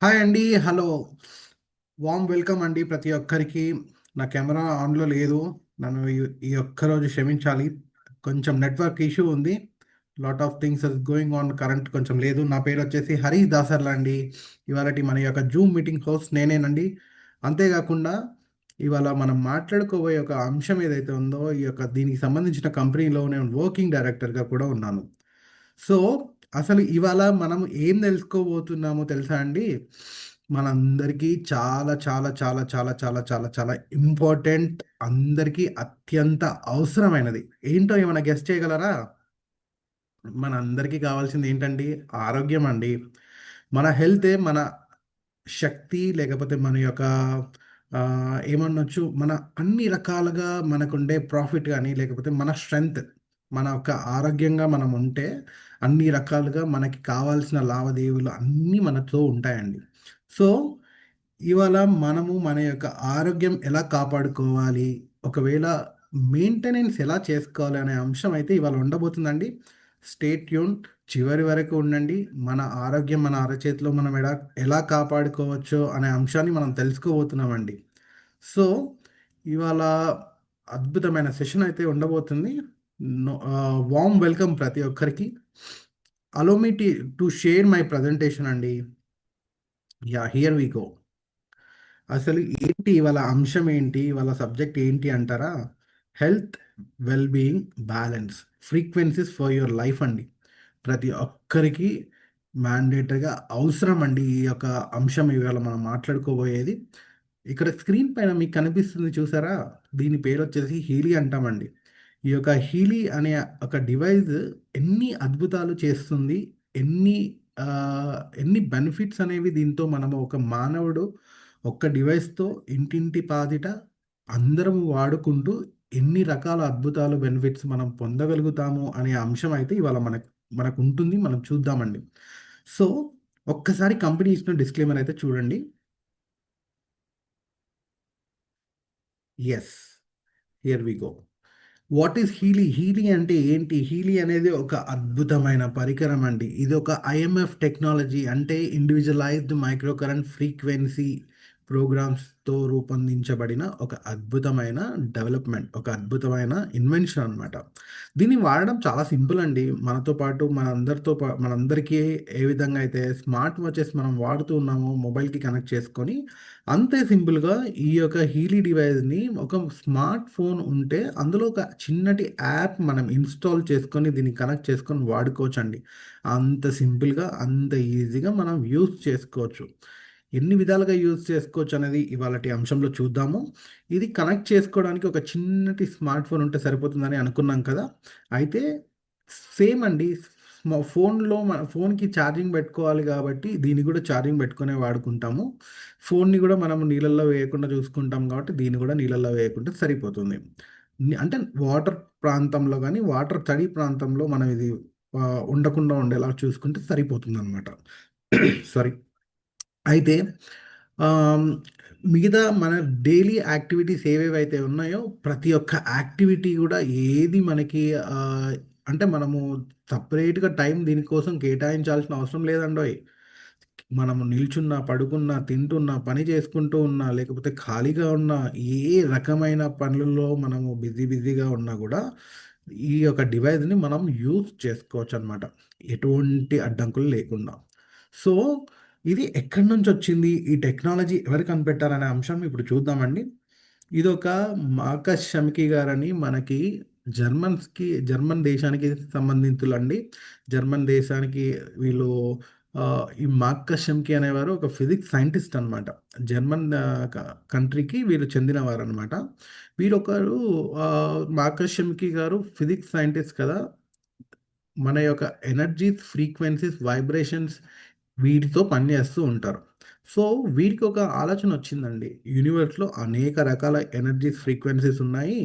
Hi అండి. Hello. Warm welcome అండి ప్రతి ఒక్కరికి. నా కెమెరా ఆన్‌లో లేదు. నన్ను ఈ ఒక్కరోజు క్షమించాలి. కొంచెం నెట్వర్క్ ఇష్యూ ఉంది. Lot of things is going on. Current కొంచెం లేదు. నా పేరొచ్చేసి హరీష్ దాసర్ల అండి. ఇవాళటి మన యొక్క జూమ్ మీటింగ్ హోస్ట్ నేనేనండి. అంతే గాకుండా ఇవాళ మనం మాట్లాడుకోబోయే ఒక అంశం ఏదైతే ఉందో, ఈ యొక్క దీనికి సంబంధించిన కంపెనీలో నేను వర్కింగ్ డైరెక్టర్‌గా కూడా ఉన్నాను. సో, అసలు ఇవాళ మనం ఏం తెలుసుకోబోతున్నామో తెలుసా అండి? మనందరికీ చాలా, చాలా, చాలా, చాలా, చాలా, చాలా, చాలా ఇంపార్టెంట్, అందరికీ అత్యంత అవసరమైనది. ఏంటో ఏమైనా గెస్ చేయగలరా? మనందరికీ కావాల్సింది ఏంటండి? ఆరోగ్యం అండి. మన హెల్తే మన శక్తి, లేకపోతే మన యొక్క ఏమనొచ్చు, మన అన్ని రకాలుగా మనకుండే ప్రాఫిట్ గాని, లేకపోతే మన స్ట్రెంగ్త్, మన యొక్క ఆరోగ్యంగా మనం ఉంటే, అన్ని రకాలుగా మనకి కావాల్సిన లావాదేవీలు అన్నీ మనతో ఉంటాయండి. సో, ఇవాళ మనము మన యొక్క ఆరోగ్యం ఎలా కాపాడుకోవాలి? ఒకవేళ మెయింటెనెన్స్ ఎలా చేసుకోవాలి అనే అంశం అయితే ఇవాళ ఉండబోతుందండి. Stay tune. చివరి వరకు ఉండండి. మన ఆరోగ్యం మన అరచేతిలో మనం ఎలా కాపాడుకోవచ్చో అనే అంశాన్ని మనం తెలుసుకోబోతున్నామండి. సో, ఇవాళ అద్భుతమైన సెషన్ అయితే ఉండబోతుంది. వార్మ్ వెల్కమ్ ప్రతి ఒక్కరికి. Allow me to share my presentation అండి. యాహ్! Here we go. అసలు ఏంటి ఇవాళ అంశం ఏంటి? ఇవాళ సబ్జెక్ట్ ఏంటి అంటారా? Health, well being, balance, frequencies for your life అండి. ప్రతి ఒక్కరికి మ్యాండేటరీగా అవసరం అండి ఈ యొక్క అంశం ఇవాళ మనం మాట్లాడుకోబోయేది. ఇక్కడ స్క్రీన్ పైన మీకు కనిపిస్తుంది చూసారా? దీని పేరొచ్చేసి హీలీ అంటామండి. ఈ యొక్క హీలీ అనే ఒక డివైస్ ఎన్ని అద్భుతాలు చేస్తుంది. ఎన్ని ఎన్ని బెనిఫిట్స్ అనేవి దీంతో మనము ఒక మానవుడు ఒక్క డివైస్‌తో ఇంటింటి పాదిట అందరము వాడుకుంటూ ఎన్ని రకాల అద్భుతాలు, బెనిఫిట్స్ మనం పొందగలుగుతాము అనే అంశం అయితే ఇవాళ మనకుంటుంది. మనం చూద్దామండి. సో, ఒక్కసారి కంపెనీ ఇచ్చిన డిస్క్లైమర్ అయితే చూడండి. Yes. Here we go. What is Healy? Healy అంటే ఏంటి? హీలీ అనేది ఒక అద్భుతమైన పరికరం అండి. ఇది ఒక ఐఎంఎఫ్ టెక్నాలజీ, అంటే ఇండివిడ్యువలైజ్డ్ మైక్రో కరెంట్ ఫ్రీక్వెన్సీ ప్రోగ్రామ్స్‌తో రూపొందించబడిన ఒక అద్భుతమైన డెవలప్‌మెంట్. ఒక అద్భుతమైన ఇన్వెన్షన్ అనమాట. దీన్ని వాడడం చాలా సింపుల్ అండి. మనతో పాటు మనందరికీ ఏ విధంగా అయితే స్మార్ట్ వాచెస్ మనం వాడుతూ ఉన్నామో మొబైల్‌కి కనెక్ట్ చేసుకొని, అంతే సింపుల్‌గా ఈ యొక్క హీలీ డివైస్‌ని ఒక స్మార్ట్ ఫోన్ ఉంటే అందులో ఒక చిన్నటి యాప్ మనం ఇన్‌స్టాల్ చేసుకొని దీన్ని కనెక్ట్ చేసుకొని వాడుకోవచ్చండి. అంత సింపుల్‌గా, అంత ఈజీగా మనం యూజ్ చేసుకోవచ్చు. ఎన్ని విధాలుగా యూజ్ చేసుకోవచ్చనేది ఇవాళటి అంశంలో చూద్దాము. ఇది కనెక్ట్ చేసుకోవడానికి ఒక చిన్నటి స్మార్ట్ ఫోన్ ఉంటే సరిపోతుందని అనుకున్నాం కదా! అయితే సేమ్ అండి. మన ఫోన్‌కి ఛార్జింగ్ పెట్టుకోవాలి కాబట్టి దీన్ని కూడా ఛార్జింగ్ పెట్టుకునే వాడుకుంటాము. ఫోన్‌ని కూడా మనం నీళ్ళల్లో వేయకుండా చూసుకుంటాం కాబట్టి దీన్ని కూడా నీళ్ళల్లో వేయకుంటే సరిపోతుంది. అంటే వాటర్ ప్రాంతంలో గాని, వాటర్ తడి ప్రాంతంలో మనం ఇది ఉండకుండా ఉండేలా చూసుకుంటే సరిపోతుందనమాట. సారీ. అయితే ఆహ్, మిగతా మన డైలీ యాక్టివిటీస్ ఏవేవైతే ఉన్నాయో, ప్రతి ఒక్క యాక్టివిటీ గూడా ఏది మనకి ఆహ్, అంటే మనము సెపరేట్‌గా టైం దీనికోసం కేటాయించాల్సిన అవసరం లేదండోయ్! మనము నిల్చున్నా, పడుకున్నా, తింటున్నా, పని చేసుకుంటూ ఉన్నా, లేకపోతే ఖాళీగా ఉన్నా, ఏ రకమైన పనులలో మనము బిజీగా ఉన్నా గూడా, ఈ యొక్క డివైస్‌ని మనం యూజ్ చేసుకోవచ్చనమాట. ఎటువంటి అడ్డంకులు లేకుండా. సో, ఇది ఎక్కడి నుంచొచ్చింది? ఈ టెక్నాలజీ ఎవరు కనిపెట్టారనే అంశం ఇప్పుడు చూద్దామండి. ఇదొక మార్కస్ షమ్కీ గారని మనకి జర్మన్ దేశానికి సంబంధితులండి. జర్మన్ దేశానికి వీళ్ళు ఈ మార్కస్ షమ్కీ అనేవారు ఒక ఫిజిక్స్ సైంటిస్ట్ అనమాట. జర్మన్ కంట్రీకి వీళ్ళు చెందినవారనమాట. వీరొకరు మార్కస్ షమ్కీ గారు ఫిజిక్స్ సైంటిస్ట్ కదా! మన యొక్క ఎనర్జీస్, ఫ్రీక్వెన్సీస్, వైబ్రేషన్స్ వీటితో పనిచేస్తూ ఉంటారు. సో, వీరికొక ఆలోచనొచ్చిందండి. యూనివర్స్‌లో అనేక రకాల ఎనర్జీస్, ఫ్రీక్వెన్సీస్ ఉన్నాయి.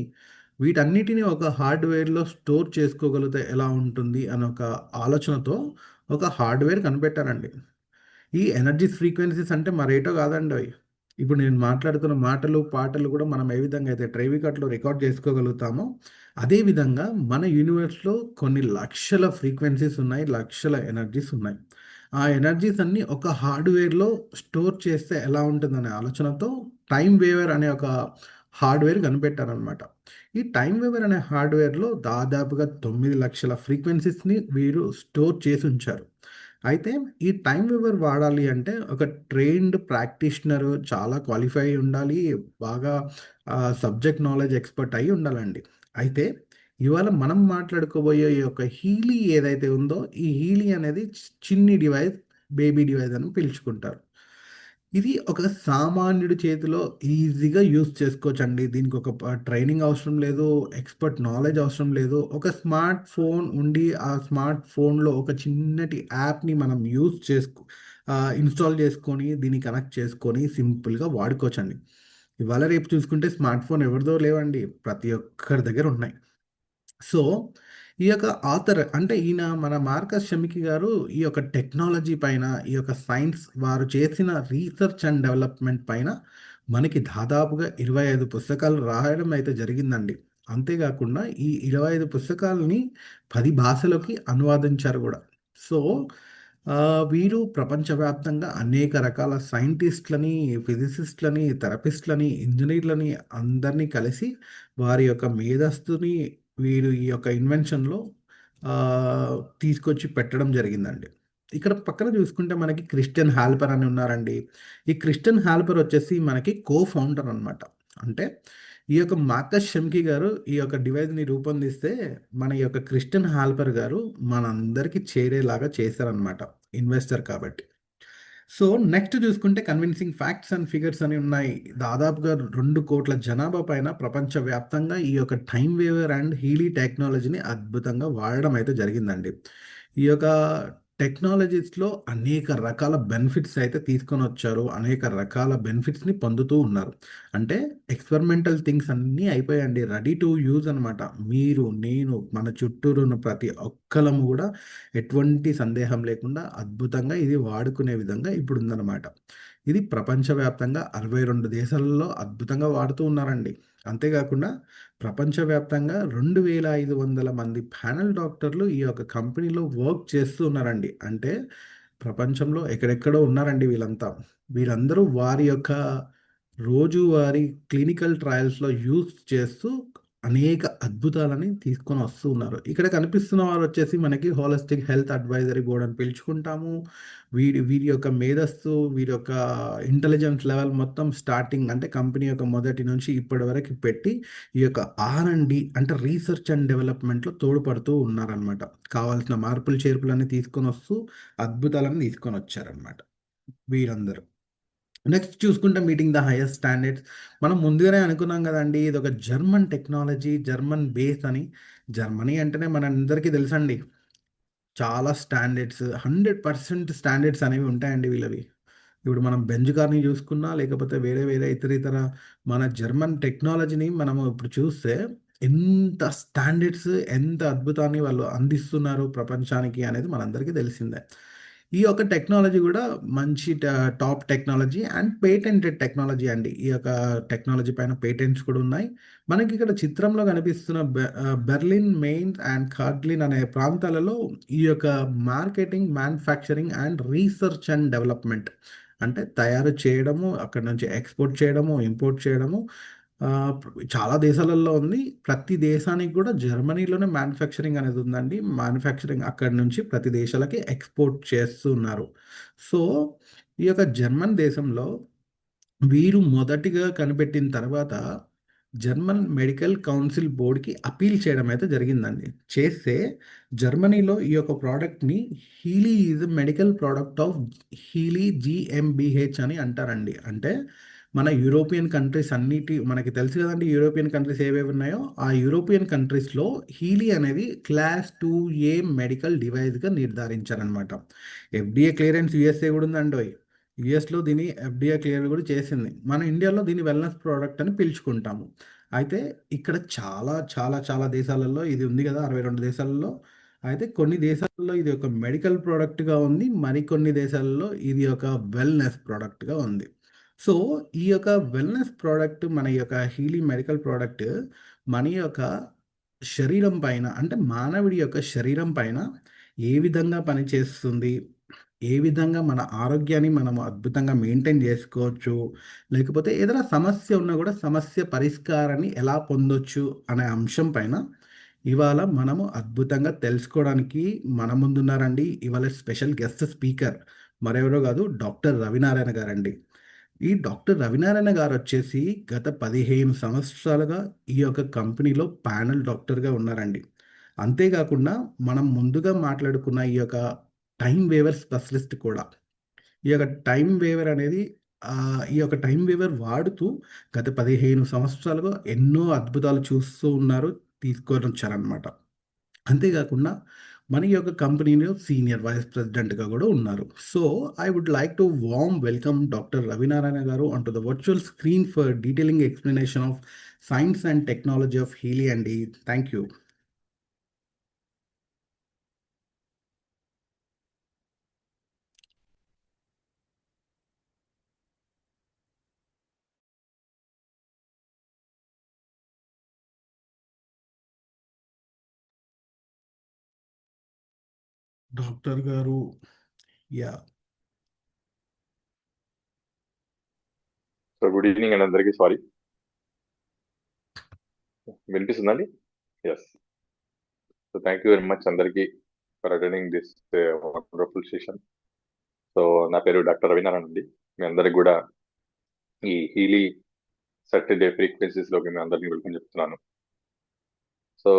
వీటన్నిటిని ఒక హార్డ్‌వేర్‌లో స్టోర్ చేసుకోగలిగితే ఎలా ఉంటుంది అనే ఒక ఆలోచనతో ఒక హార్డ్‌వేర్ కనిపెట్టారండి. ఈ ఎనర్జీస్, ఫ్రీక్వెన్సీస్ అంటే మరేటో కాదండోయ్! ఇప్పుడు నేను మాట్లాడుతున్న మాటలు, పాటలు కూడా మనం ఏ విధంగా అయితే ట్రైవ్ రికార్డ్‌లో రికార్డ్ చేసుకోగలుగుతామో, అదేవిధంగా మన యూనివర్స్‌లో కొన్ని లక్షల ఫ్రీక్వెన్సీస్ ఉన్నాయి. లక్షల ఎనర్జీస్ ఉన్నాయి. ఆ ఎనర్జీస్ అన్నీ ఒక హార్డ్‌వేర్‌లో స్టోర్ చేస్తే ఎలా ఉంటుందనే ఆలోచనతో టైమ్ వేవర్ అనే ఒక హార్డ్‌వేర్ కనిపెట్టారనమాట. ఈ టైమ్ వేవర్ అనే హార్డ్‌వేర్‌లో దాదాపుగా 9,00,000 ఫ్రీక్వెన్సీస్‌ని వీరు స్టోర్ చేసుంచారు. అయితే ఈ టైమ్ వేవర్ వాడాలి అంటే ఒక ట్రైన్డ్ ప్రాక్టీషనర్ చాలా క్వాలిఫై అయ్యి ఉండాలి. బాగా సబ్జెక్ట్ నాలెడ్జ్ ఎక్స్‌పర్ట్ అయ్యి ఉండాలండి. అయితే ఇవాళ మనం మాట్లాడుకోబోయే ఈ యొక్క హీలీ ఏదైతే ఉందో, ఈ హీలీ అనేది చిన్ని డివైస్, బేబీ డివైస్ అని పిలుచుకుంటారు. ఇది ఒక సామాన్యుడి చేతిలో ఈజీగా యూజ్ చేసుకోవచ్చండి. దీనికి ఒక ట్రైనింగ్ అవసరం లేదు. ఎక్స్‌పర్ట్ నాలెడ్జ్ అవసరం లేదు. ఒక స్మార్ట్ ఫోన్ ఉండి, ఆ స్మార్ట్ ఫోన్‌లో ఒక చిన్నటి యాప్‌ని మనం ఇన్‌స్టాల్ చేసుకొని, దీన్ని కనెక్ట్ చేసుకొని సింపుల్‌గా వాడుకోవచ్చండి. ఇవాళ రేపు చూసుకుంటే స్మార్ట్ ఫోన్ ఎవరిదో లేవండి. ప్రతి ఒక్కరి దగ్గర ఉన్నాయి. సో, ఈ యొక్క ఆథర్ అంటే ఈయన మన మార్కస్ షమికి గారు ఈ యొక్క టెక్నాలజీ పైన, ఈ యొక్క సైన్స్ వారు చేసిన రీసెర్చ్ అండ్ డెవలప్‌మెంట్ పైన మనకి దాదాపుగా 25 పుస్తకాలు రాయడం అయితే జరిగిందండి. అంతేగాకుండా ఈ 25 పుస్తకాలని 10 భాషలోకి అనువాదించారు గూడా. సో, వీరు ప్రపంచవ్యాప్తంగా అనేక రకాల సైంటిస్ట్‌లని, ఫిజిసిస్ట్‌లని, థెరపిస్ట్‌లని, ఇంజినీర్‌లని అందరిని కలిసి వారి యొక్క మేధస్సుని వీరు ఈ యొక్క ఇన్వెన్షన్‌లో తీసుకొచ్చి పెట్టడం జరిగిందండి. ఇక్కడ పక్కన చూసుకుంటే మనకి క్రిస్టియన్ హాల్పర్ అని ఉన్నారండి. ఈ క్రిస్టియన్ హాల్పర్ వచ్చేసి మనకి ఫౌండర్ అనమాట. అంటే ఈ యొక్క మార్కస్ షెమ్కి గారు ఈ యొక్క డివైస్‌ని రూపొందిస్తే, మన ఈ యొక్క క్రిస్టియన్ హాల్పర్ గారు మనందరికీ చేరేలాగా చేశారనమాట. ఇన్వెస్టర్ కాబట్టి. సో, నెక్స్ట్ చూసుకుంటే కన్విన్సింగ్ ఫ్యాక్ట్స్ అండ్ ఫిగర్స్ అని ఉన్నాయి. దాదాపుగా 2,00,00,000 జనాభా పైన ప్రపంచవ్యాప్తంగా ఈ యొక్క టైమ్ వేవర్ అండ్ హీలీ టెక్నాలజీని అద్భుతంగా వాడడం అయితే జరిగిందండి. ఈ యొక్క టెక్నాలజీస్‌లో అనేక రకాల బెనిఫిట్స్ అయితే తీసుకొనొచ్చారు. అనేక రకాల బెనిఫిట్స్‌ని పొందుతూ ఉన్నారు. అంటే ఎక్స్‌పెరిమెంటల్ థింగ్స్ అన్నీ అయిపోయాయండి. రెడీ టు యూజ్ అనమాట. మీరు, నేను, మన చుట్టూరు ఉన్న ప్రతి ఒక్కళము గూడా ఎటువంటి సందేహం లేకుండా అద్భుతంగా ఇది వాడుకునే విధంగా ఇప్పుడుందనమాట. ఇది ప్రపంచవ్యాప్తంగా 62 దేశాలలో అద్భుతంగా వాడుతూ ఉన్నారండి. అంతేగాకుండా ప్రపంచవ్యాప్తంగా 2,500 మంది ప్యానెల్ డాక్టర్లు ఈ యొక్క కంపెనీలో వర్క్ చేస్తూ ఉన్నారండి. అంటే ప్రపంచంలో ఎక్కడెక్కడో ఉన్నారండి వీళ్ళంతా. వీళ్ళందరూ వారి యొక్క రోజువారీ క్లినికల్ ట్రయల్స్‌లో యూజ్ చేస్తూ అనేక అద్భుతాలని తీసుకొని వస్తూ ఉన్నారు. ఇక్కడ కనిపిస్తున్న వారొచ్చేసి మనకి హోలిస్టిక్ హెల్త్ అడ్వైజరీ బోర్డ్ అని పిలుచుకుంటాము. వీరి యొక్క మేధస్సు, వీరి యొక్క ఇంటెలిజెన్స్ లెవెల్ మొత్తం స్టార్టింగ్ అంటే కంపెనీ యొక్క మొదటి నుంచి ఇప్పటి వరకు పెట్టి, ఈ యొక్క ఆర్&డి అంటే రీసెర్చ్ అండ్ డెవలప్‌మెంట్‌లో తోడ్పడుతూ ఉన్నారనమాట. కావాల్సిన మార్పులు, చేర్పులన్నీ తీసుకొనొస్తూ అద్భుతాలను తీసుకొనొచ్చారనమాట వీరందరూ. నెక్స్ట్ చూసుకుంటే మీటింగ్ ద హైయెస్ట్ స్టాండర్డ్స్. మనం ముందుగానే అనుకున్నాం గదండీ! ఇదొక జర్మన్ టెక్నాలజీ, జర్మన్ బేస్ అని. జర్మనీ అంటేనే మనందరికీ తెలుసండి. చాలా స్టాండర్డ్స్ 100% స్టాండర్డ్స్ అనేవి ఉంటాయండి వీళ్ళవి. ఇప్పుడు మనం బెంజ్ కార్‌ని జూసుకున్నా, లేకపోతే వేరే ఇతరితర మన జర్మన్ టెక్నాలజీని మనము ఇప్పుడు చూస్తే, ఎంత స్టాండర్డ్స్, ఎంత అద్భుతాన్ని వాళ్ళు అందిస్తున్నారు ప్రపంచానికి అనేది మనందరికీ తెలిసిందే. ఈ యొక్క టెక్నాలజీ గూడా మంచి top technology and patented technology అండి. ఈ యొక్క టెక్నాలజీ పైన పేటెంట్స్ కూడా ఉన్నాయి. మనకిక్కడ చిత్రంలో కనిపిస్తున్న బెర్లిన్, మెయిన్స్ అండ్ కార్డ్లిన్ అనే ప్రాంతాలలో ఈ యొక్క marketing, manufacturing and research and development అంటే తయారు చేయడము, అక్కడి నుంచి ఎక్స్‌పోర్ట్ చేయడము, ఇంపోర్ట్ చేయడము ఆహ్, చాలా దేశాలలో ఉంది. ప్రతి దేశానికి గూడా జర్మనీలోనే మ్యానుఫ్యాక్చరింగ్ అనేది ఉందండి. మ్యానుఫ్యాక్చరింగ్ అక్కడి నుంచి ప్రతి దేశాలకి ఎక్స్‌పోర్ట్ చేస్తూ ఉన్నారు. సో, ఈ యొక్క జర్మన్ దేశంలో వీరు మొదటిగా కనిపెట్టిన తర్వాత జర్మన్ మెడికల్ కౌన్సిల్ బోర్డ్‌కి అప్పీల్ చేయడం అయితే జరిగిందండి. చేస్తే జర్మనీలో ఈ యొక్క ప్రొడక్ట్‌ని Healy is a medical product of Healy జీఎంబీహెచ్ అని అంటారండి. అంటే మన యూరోపియన్ కంట్రీస్ అన్నిటి మనకి తెలుసు కదండీ! యూరోపియన్ కంట్రీస్ ఏవేవి ఉన్నాయో, ఆ యూరోపియన్ కంట్రీస్‌లో హీలీ అనేది క్లాస్ 2 మెడికల్ డివైస్‌గా నిర్ధారించారనమాట. ఎఫ్‌డీఏ క్లియరెన్స్ యూఎస్ఏ కూడా ఉందండోయ్! యూఎస్‌లో దీన్ని ఎఫ్‌డీఏ క్లియర్ కూడా చేసింది. మన ఇండియాలో దీన్ని వెల్‌నెస్ ప్రొడక్ట్ అని పిలుచుకుంటాము. అయితే ఇక్కడ చాలా దేశాలలో ఇది ఉంది గదా! 62 దేశాలలో. అయితే కొన్ని దేశాలలో ఇది ఒక మెడికల్ ప్రొడక్ట్‌గా ఉంది. మరికొన్ని దేశాలలో ఇది ఒక వెల్‌నెస్ ప్రొడక్ట్‌గా ఉంది. సో, ఈ యొక్క వెల్‌నెస్ ప్రొడక్ట్ మన యొక్క హీలీ మెడికల్ ప్రొడక్ట్ మన యొక్క శరీరం పైన అంటే మానవుడి యొక్క శరీరం పైన ఏ విధంగా పనిచేస్తుంది? ఏ విధంగా మన ఆరోగ్యాన్ని మనము అద్భుతంగా మెయింటైన్ జేసుకోవచ్చు? లేకపోతే ఏదైనా సమస్య ఉన్నా గూడా సమస్య పరిష్కారాన్ని ఎలా పొందొచ్చు అనే అంశం పైన ఇవాళ మనము అద్భుతంగా తెలుసుకోవడానికి మన ముందున్నారండి. ఇవాళ స్పెషల్ గెస్ట్ స్పీకర్ మరెవరో గాదు డాక్టర్ రవినారాయణ గారండి. ఈ డాక్టర్ రవినారాయణ గారొచ్చేసి గత 15 సంవత్సరాలుగా ఈ యొక్క కంపెనీలో ప్యానెల్ డాక్టర్‌గా ఉన్నారండి. అంతే గాకుండా మనం ముందుగా మాట్లాడుకున్న ఈ యొక్క టైమ్ వేవర్ స్పెషలిస్ట్ కూడా. ఈ యొక్క టైమ్ వేవర్ అనేది ఈ యొక్క టైమ్ వేవర్ వాడుతూ గత 15 సంవత్సరాలుగా ఎన్నో అద్భుతాలు చూస్తూ ఉన్నారు. తీసుకొనొచ్చారనమాట. అంతే గాకుండా మన యొక్క కంపెనీలో సీనియర్ వైస్ ప్రెసిడెంట్‌గా గూడా ఉన్నారు. So, I would like to warm welcome doctor Ravinarayana garu on to the virtual screen for detailing explanation of science and technology of Healy అండి. Thank you. Doctor garu yeah! So good evening అండి అందరికీ. Sorry, వినిపిస్తుందండి? Yes. So thank you very much అందరికీ for attending this wonderful session. So నా పేరు doctor Ravinarayana అండి. మీ అందరికి కూడా ఈ హీలీ సర్టెడే ఫ్రీక్వెన్సీస్ లోకి మీ అందరినీ వెల్కమ్ చెప్తున్నాను. సో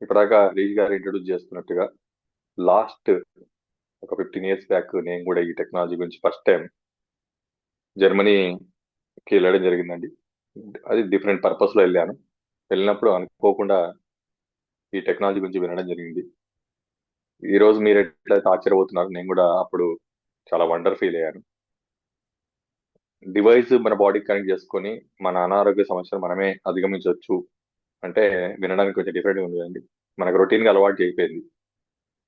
ఇప్పటిదాకా హరీష్ గారు ఇంట్రొడ్యూస్ చేస్తున్నట్టుగా లాస్ట్ ఒక 15 years బ్యాక్ నేను కూడా ఈ టెక్నాలజీ గురించి ఫస్ట్ టైం జర్మనీకి వెళ్ళడం జరిగిందండి. అది డిఫరెంట్ పర్పస్ లో వెళ్ళాను. వెళ్ళినప్పుడు అనుకోకుండా ఈ టెక్నాలజీ గురించి వినడం జరిగింది. ఈ రోజు మీరు ఎట్లయితే ఆశ్చర్యపోతున్నారు, నేను కూడా అప్పుడు చాలా వండర్ ఫీల్ అయ్యాను. డివైస్ మన బాడీకి కనెక్ట్ చేసుకొని మన అనారోగ్య సమస్యలు మనమే అధిగమించవచ్చు అంటే వినడానికి కొంచెం డిఫరెంట్గా ఉంది కదండి. మనకు రొటీన్గా అలవాటు అయిపోయింది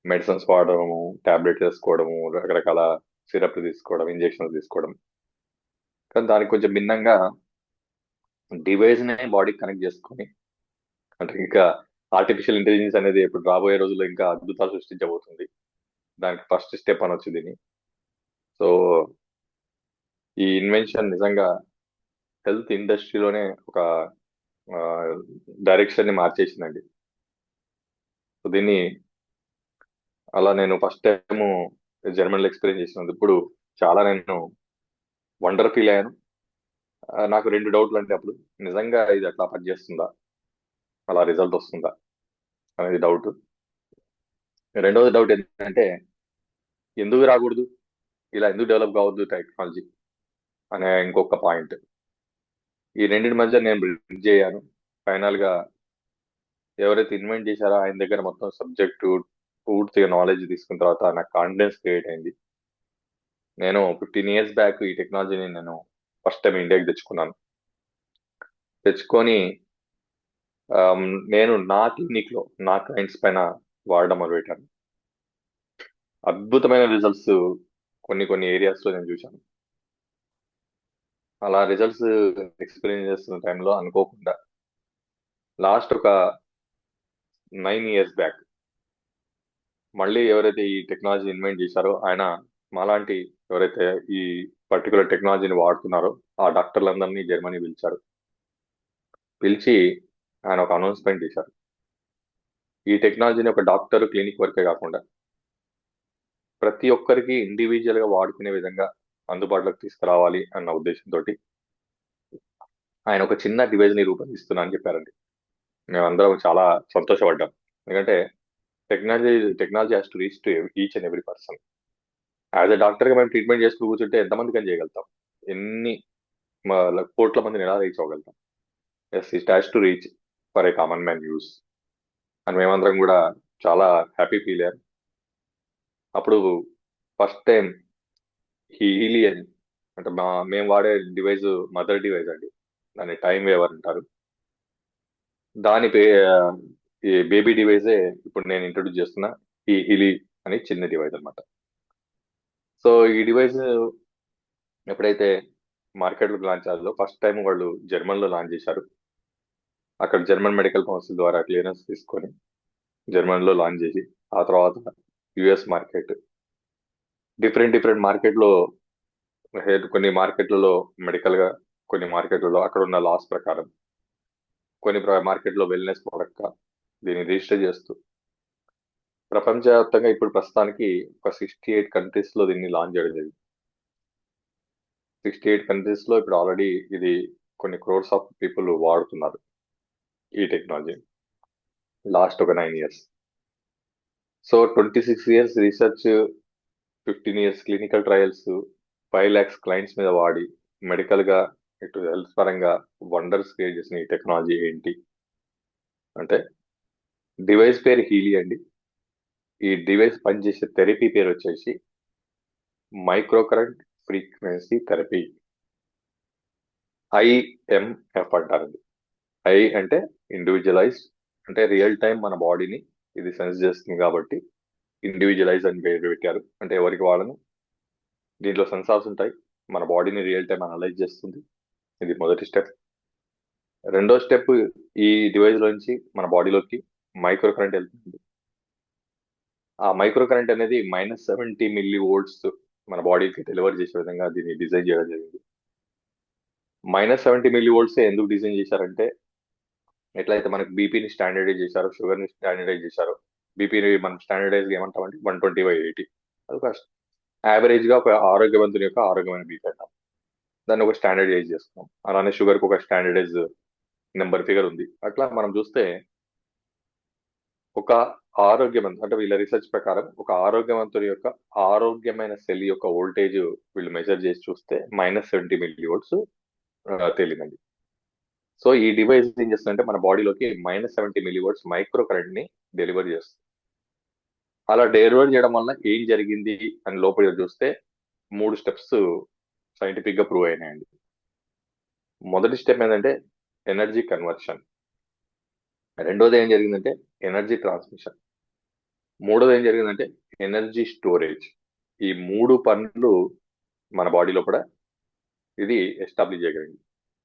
మెడిసిన్స్ వాడడము, టాబ్లెట్ వేసుకోవడము, రకరకాల సిరప్ తీసుకోవడం, ఇంజెక్షన్స్ తీసుకోవడం. కానీ దానికి కొంచెం భిన్నంగా డివైస్ నే బాడీకి కనెక్ట్ చేసుకొని, అంటే ఇంకా ఆర్టిఫిషియల్ ఇంటెలిజెన్స్ అనేది ఇప్పుడు రాబోయే రోజుల్లో ఇంకా అద్భుతాలు సృష్టించబోతుంది. దానికి ఫస్ట్ స్టెప్ అనొచ్చు దీన్ని. సో ఈ ఇన్వెన్షన్ నిజంగా హెల్త్ ఇండస్ట్రీలోనే ఒక డైరెక్షన్ ని మార్చేసిందండి. సో దీన్ని అలా నేను ఫస్ట్ టైం జర్మనీలో ఎక్స్పీరియన్స్ చేసినందుకు ఇప్పుడు చాలా నేను వండర్ ఫీల్ అయ్యాను. నాకు రెండు డౌట్లు అంటే అప్పుడు నిజంగా ఇది అట్లా పనిచేస్తుందా, అలా రిజల్ట్ వస్తుందా అనేది డౌట్. రెండవది డౌట్ ఏంటంటే ఎందుకు రాకూడదు, ఇలా ఎందుకు డెవలప్ కావద్దు టెక్నాలజీ అనే ఇంకొక పాయింట్. ఈ రెండింటి మధ్య నేను బ్రిడ్జ్ అయ్యాను. ఫైనల్ గా ఎవరైతే ఇన్వెంట్ చేశారో ఆయన దగ్గర మొత్తం సబ్జెక్టు పూర్తిగా నాలెడ్జ్ తీసుకున్న తర్వాత నాకు కాన్ఫిడెన్స్ క్రియేట్ అయింది. నేను 15 years బ్యాక్ ఈ టెక్నాలజీని నేను ఫస్ట్ టైం ఇండియాకి తెచ్చుకున్నాను. తెచ్చుకొని నేను నా క్లినిక్ లో నా క్లయింట్స్ పైన వాడడం మొదలుపెట్టాను. అద్భుతమైన రిజల్ట్స్ కొన్ని కొన్ని ఏరియాస్ లో నేను చూశాను. అలా రిజల్ట్స్ ఎక్స్పీరియన్స్ చేస్తున్న టైంలో అనుకోకుండా లాస్ట్ ఒక 9 years బ్యాక్ మళ్ళీ ఎవరైతే ఈ టెక్నాలజీ ఇన్వెంట్ చేశారో ఆయన మాలాంటి ఎవరైతే ఈ పర్టికులర్ టెక్నాలజీని వాడుతున్నారో ఆ డాక్టర్లందరినీ జర్మనీ పిలిచారు. పిలిచి ఆయన ఒక అనౌన్స్మెంట్ చేశారు. ఈ టెక్నాలజీని ఒక డాక్టర్ క్లినిక్ వరకే కాకుండా ప్రతి ఒక్కరికి ఇండివిజువల్ గా వాడుకునే విధంగా అందుబాటులోకి తీసుకురావాలి అన్న ఉద్దేశంతో ఆయన ఒక చిన్న డివైస్ ని రూపొందిస్తున్నా అని చెప్పారండి. మేమందరం చాలా సంతోషపడ్డాం. ఎందుకంటే technology technology has to reach to each and every person. As a doctor గా మేము ట్రీట్మెంట్ చేస్తూ కూర్చుంటే ఎంతమంది కానీ చేయగలుగుతాం, ఎన్ని కోట్ల మందిని ఎలా రీచ్ అవ్వగలుగుతాం. Yes, it has to reach for a common man use అని మేమందరం కూడా చాలా హ్యాపీ ఫీల్ అయ్యాం. అప్పుడు ఫస్ట్ టైం హీలీ అని అంటే మేము వాడే డివైస్ మదర్ డివైస్ అండి. దాన్ని టైం వేవర్ అంటారు. దాని ఈ బేబీ డివైజే ఇప్పుడు నేను ఇంట్రొడ్యూస్ చేస్తున్న ఈ హీలీ అని చిన్న డివైస్ అన్నమాట. సో ఈ డివైస్ ఎప్పుడైతే మార్కెట్లోకి లాంచ్ అయ్యాలో ఫస్ట్ టైం వాళ్ళు జర్మన్లో లాంచ్ చేశారు. అక్కడ జర్మన్ మెడికల్ కౌన్సిల్ ద్వారా క్లియరెన్స్ తీసుకొని జర్మనీలో లాంచ్ చేసి ఆ తర్వాత యుఎస్ మార్కెట్, డిఫరెంట్ డిఫరెంట్ మార్కెట్లో, కొన్ని మార్కెట్లలో మెడికల్ గా, కొన్ని మార్కెట్లలో అక్కడ ఉన్న లాస్ ప్రకారం, కొన్ని మార్కెట్లో వెల్నెస్ ప్రోడక్ట్ గా దీన్ని రిజిస్టర్ చేస్తూ ప్రపంచవ్యాప్తంగా ఇప్పుడు ప్రస్తుతానికి ఒక 68 కంట్రీస్ లో దీన్ని లాంచ్ చేయడం జరిగింది. 68 కంట్రీస్ లో ఇప్పుడు ఆల్రెడీ ఇది కొన్ని క్రోర్స్ ఆఫ్ పీపుల్ వాడుతున్నారు ఈ టెక్నాలజీ లాస్ట్ ఒక 9 years. So 26 years research, 15 years clinical trials, 5 lakhs clients మీద వాడి మెడికల్ గా ఇటు హెల్త్ పరంగా వండర్స్ క్రియేట్ చేసిన ఈ టెక్నాలజీ ఏంటి అంటే, డివైస్ పేరు హీలీ అండి. ఈ డివైస్ పనిచేసే థెరపీ పేరు వచ్చేసి micro current frequency therapy, IMF అంటారండి. ఐ అంటే ఇండివిజువలైజ్డ్, అంటే రియల్ టైం మన బాడీని ఇది సెన్స్ చేస్తుంది కాబట్టి ఇండివిజువలైజ్ అని పేరు పెట్టారు. అంటే ఎవరికి వాళ్ళను, దీంట్లో సెన్సార్స్ ఉంటాయి, మన బాడీని రియల్ టైం అనలైజ్ చేస్తుంది. ఇది మొదటి స్టెప్. రెండో స్టెప్, ఈ డివైస్ లోంచి మన బాడీలోకి మైక్రో కరెంట్ వెళ్తుంది. ఆ మైక్రో కరెంట్ అనేది -70 mV మన బాడీకి డెలివర్ చేసే విధంగా దీన్ని డిజైన్ చేయడం జరిగింది. -70 mV ఎందుకు డిజైన్ చేశారంటే, ఎట్లయితే మనకి బీపీని స్టాండర్డైజ్ చేశారో, షుగర్ ని స్టాండర్డైజ్ చేశారో, బీపీని మనం స్టాండర్డైజ్ ఏమంటామంటే 120/80, అది ఒక యావరేజ్ గా ఒక ఆరోగ్యవంతుని యొక్క ఆరోగ్యమైన బీపీ అంటాం. దాన్ని ఒక స్టాండర్డైజ్ చేసుకున్నాం. అలానే షుగర్ కు ఒక స్టాండర్డైజ్ నెంబర్ ఫిగర్ ఉంది. అట్లా మనం చూస్తే ఒక ఆరోగ్యవంతు, అంటే వీళ్ళ రీసెర్చ్ ప్రకారం ఒక ఆరోగ్యవంతుడి యొక్క ఆరోగ్యమైన సెల్ యొక్క వోల్టేజ్ వీళ్ళు మెజర్ చేసి చూస్తే -70 mV తేలిందండి. సో ఈ డివైస్ ఏం చేస్తుందంటే మన బాడీలోకి -70 mV మైక్రో కరెంట్ ని డెలివర్ చేస్తుంది. అలా డెలివర్ చేయడం వల్ల ఏం జరిగింది అని లోపల చూస్తే 3 స్టెప్స్ సైంటిఫిక్ గా ప్రూవ్ అయినాయండి. మొదటి స్టెప్ ఏంటంటే ఎనర్జీ కన్వర్షన్, రెండోది ఏం జరిగిందంటే ఎనర్జీ ట్రాన్స్మిషన్, మూడోది ఏం జరిగిందంటే ఎనర్జీ స్టోరేజ్. ఈ 3 పనులు మన బాడీలో కూడా ఇది ఎస్టాబ్లిష్ చేయగలిగింది.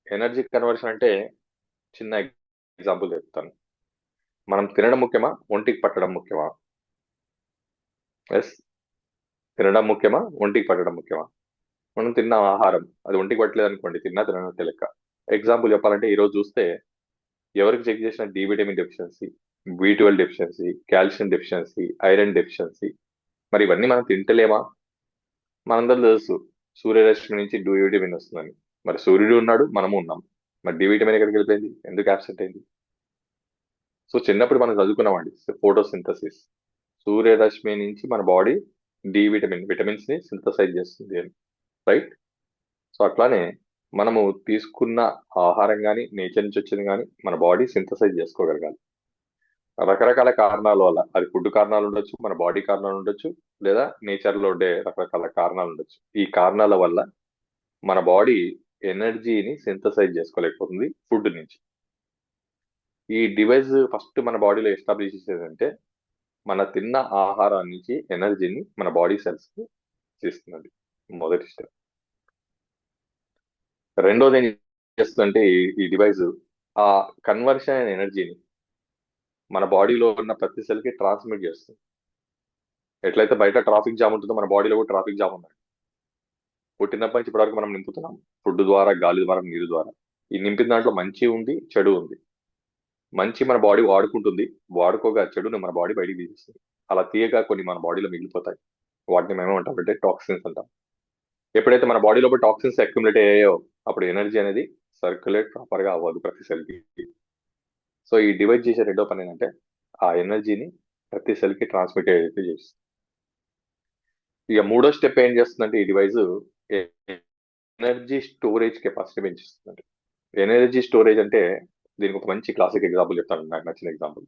ఎనర్జీ కన్వర్షన్ అంటే చిన్న ఎగ్జాంపుల్ చెప్తాను. మనం తినడం ముఖ్యమా, ఒంటికి పట్టడం ముఖ్యమా? ఎస్, తినడం ముఖ్యమా, ఒంటికి పట్టడం ముఖ్యమా? మనం తిన్న ఆహారం అది ఒంటికి పట్టలేదు అనుకోండి, తిన్నా తినట్టే లెక్క. ఎగ్జాంపుల్ చెప్పాలంటే ఈ రోజు చూస్తే ఎవరికి చెక్ చేసిన D vitamin deficiency, B12 deficiency, calcium deficiency, iron deficiency, మరి ఇవన్నీ మనం తింటలేమా? మనందరూ తెలుసు సూర్యరశ్మి నుంచి డి విటమిన్ వస్తుందని. మరి సూర్యుడు ఉన్నాడు, మనము ఉన్నాం, మరి డి విటమిన్ ఎక్కడికి వెళ్ళిపోయింది, ఎందుకు అబ్సెంట్ అయింది? సో చిన్నప్పుడు మనం చదువుకున్నామండి ఫోటోసింథసిస్, సూర్యరశ్మి నుంచి మన బాడీ విటమిన్స్ ని సింథసైజ్ చేస్తుంది అని, రైట్? సో అట్లానే మనము తీసుకున్న ఆహారం కానీ నేచర్ నుంచి వచ్చింది కానీ మన బాడీ సింథసైజ్ చేసుకోగలగాలి. రకరకాల కారణాల వల్ల, అది ఫుడ్ కారణాలు ఉండొచ్చు, మన బాడీ కారణాలు ఉండొచ్చు, లేదా నేచర్ లో ఉండే రకరకాల కారణాలు ఉండొచ్చు. ఈ కారణాల వల్ల మన బాడీ ఎనర్జీని సింథసైజ్ చేసుకోలేకపోతుంది ఫుడ్ నుంచి. ఈ డివైస్ ఫస్ట్ మన బాడీలో ఎస్టాబ్లిష్ చేసేదంటే మన తిన్న ఆహారం నుంచి ఎనర్జీని మన బాడీ సెల్స్ కి చేస్తున్నది, మొదటి స్టెప్. రెండోది ఏం చేస్తుందంటే ఈ డివైస్ ఆ కన్వర్షన్ అయిన ఎనర్జీని మన బాడీలో ఉన్న ప్రతి సెల్ కి ట్రాన్స్మిట్ చేస్తుంది. ఎట్లయితే బయట ట్రాఫిక్ జామ్ ఉంటుందో మన బాడీలో కూడా ట్రాఫిక్ జామ్ ఉంది. పుట్టినప్పటి నుంచి ఇప్పటివరకు మనం నింపుతున్నాం ఫుడ్ ద్వారా, గాలి ద్వారా, నీరు ద్వారా. ఈ నింపిన దాంట్లో మంచి ఉంది, చెడు ఉంది. మంచి మన బాడీ వాడుకుంటుంది, వాడుకోగా చెడుని మన బాడీ బయటికి తీసేస్తుంది. అలా తీయగా కొన్ని మన బాడీలో మిగిలిపోతాయి. వాటిని మేము ఏమంటామంటే టాక్సిన్స్ అంటాం. ఎప్పుడైతే మన బాడీ లోపల టాక్సిన్స్ అక్యుములేట్ అయ్యాయో అప్పుడు ఎనర్జీ అనేది సర్క్యులేట్ ప్రాపర్ గా అవ్వదు ప్రతి సెల్ కి. సో ఈ డివైడ్ చేసే రెండో పని ఏంటంటే ఆ ఎనర్జీని ప్రతి సెల్ కి ట్రాన్స్మిట్ అయితే చేస్తుంది. ఇక మూడో స్టెప్ ఏం చేస్తుందంటే ఈ డివైస్ ఎనర్జీ స్టోరేజ్ కెపాసిటీ పెంచుతుంది. ఎనర్జీ స్టోరేజ్ అంటే దీనికి ఒక మంచి క్లాసిక్ ఎగ్జాంపుల్ చెప్తాను, నాకు నచ్చిన ఎగ్జాంపుల్.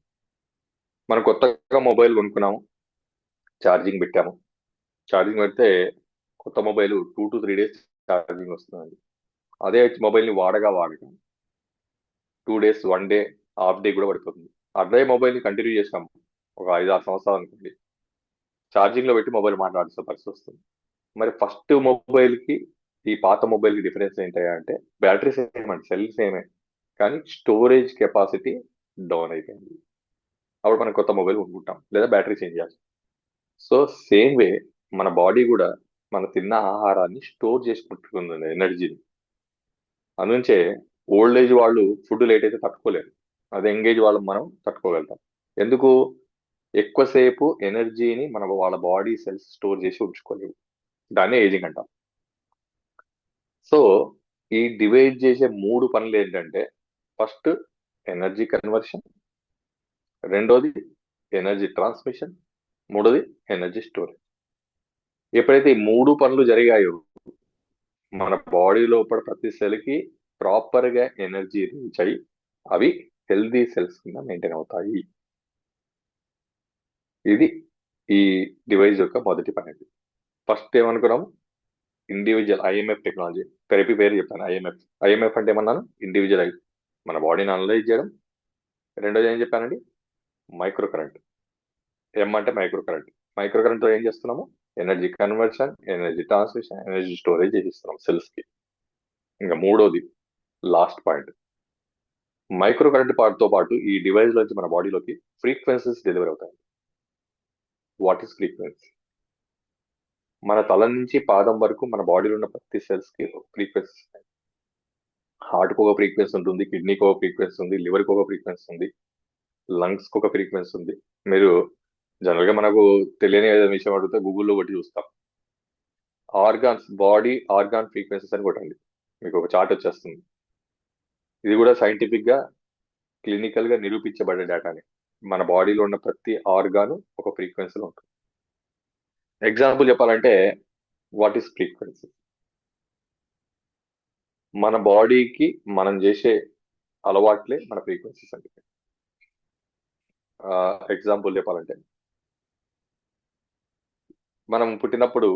మనం కొత్తగా మొబైల్ కొనుక్కున్నాము, ఛార్జింగ్ పెట్టాము. ఛార్జింగ్ పెడితే కొత్త మొబైల్ 2 to 3 days ఛార్జింగ్ వస్తుందండి. అదే మొబైల్ని వాడగా 2 days, 1 day, హాఫ్ డే కూడా పడిపోతుంది. అదే మొబైల్ని కంటిన్యూ చేసాము ఒక 5-6 సంవత్సరాలు అనుకోండి, ఛార్జింగ్ లో పెట్టి మొబైల్ మాట్లాడాల్సిన పరిస్థితి వస్తుంది. మరి ఫస్ట్ మొబైల్ కి ఈ పాత మొబైల్ కి డిఫరెన్స్ ఏంటంటే బ్యాటరీ సేమ్ అండి, సెల్ సేమే, కానీ స్టోరేజ్ కెపాసిటీ డౌన్ అయిపోయింది. అప్పుడు మనం కొత్త మొబైల్ కొనుక్కుంటాం లేదా బ్యాటరీ చేంజ్ చేయాలి. సో సేమ్ వే మన బాడీ కూడా మన తిన్న ఆహారాన్ని స్టోర్ చేసుకుంటుంది ఎనర్జీని. అందుంచే ఓల్డ్ ఏజ్ వాళ్ళు ఫుడ్ లేట్ అయితే తట్టుకోలేరు. అదే యంగేజ్ వాళ్ళు మనం తట్టుకోగలుగుతాం. ఎందుకు? ఎక్కువసేపు ఎనర్జీని వాళ్ళ బాడీ సెల్స్ స్టోర్ చేసి ఉంచుకోలేవు. దాన్ని ఏజింగ్ అంటాం. సో ఈ డివైడ్ చేసే 3 పనులు ఏంటంటే, ఫస్ట్ ఎనర్జీ కన్వర్షన్, రెండోది ఎనర్జీ ట్రాన్స్మిషన్, మూడోది ఎనర్జీ స్టోరేజ్. ఎప్పుడైతే ఈ 3 పనులు జరిగాయో మన బాడీ లోపల ప్రతి సెల్కి ప్రాపర్ గా ఎనర్జీ రీచ్ అయ్యి అవి హెల్దీ సెల్స్ కింద మెయింటైన్ అవుతాయి. ఇది ఈ డివైస్ యొక్క మొదటి పని. ఫస్ట్ ఏమనుకున్నాము? Individual IMF technology. థెరపీ పేరు చెప్పాను, ఐఎంఎఫ్. ఐఎంఎఫ్ అంటే ఏమన్నాను? ఇండివిజువల్, మన బాడీని అనలైజ్ చేయడం. రెండోది ఏం చెప్పానండి? Micro current. ఎం అంటే మైక్రో కరెంట్. మైక్రో కరెంట్ తో ఏం చేస్తున్నాము? Energy conversion, energy transmission, energy storage చేసిస్తున్నాం సెల్స్ కి. ఇంకా మూడోది last point, micro current part తో పాటు ఈ డివైస్ లోంచి మన బాడీలోకి ఫ్రీక్వెన్సీస్ డెలివర్ అవుతాయి. What is frequency? మన తల నుంచి పాదం వరకు మన బాడీలో ఉన్న ప్రతి సెల్స్ కి ఫ్రీక్వెన్సీ. హార్ట్ కు ఒక ఫ్రీక్వెన్సీ ఉంటుంది, కిడ్నీకి ఒక ఫ్రీక్వెన్సీ ఉంది, లివర్ కి ఒక ఫ్రీక్వెన్సీ ఉంది, లంగ్స్ కి ఒక ఫ్రీక్వెన్సీ ఉంది. మీరు జనరల్ గా మనకు తెలియని ఏదైనా విషయం అడిగితే గూగుల్లో కొట్టి చూస్తాం. ఆర్గాన్స్, బాడీ ఆర్గాన్ ఫ్రీక్వెన్సీస్ అని కొట్టండి, మీకు ఒక చార్ట్ వచ్చేస్తుంది. ఇది కూడా సైంటిఫిక్ గా క్లినికల్ గా నిరూపించబడే డేటాని. మన బాడీలో ఉన్న ప్రతి ఆర్గాను ఒక ఫ్రీక్వెన్సీలో ఉంటుంది. ఎగ్జాంపుల్ చెప్పాలంటే, వాట్ ఈస్ ఫ్రీక్వెన్సీ? మన బాడీకి మనం చేసే అలవాట్లే మన ఫ్రీక్వెన్సీస్ అంటే. ఎగ్జాంపుల్ చెప్పాలంటే, మనం పుట్టినప్పుడు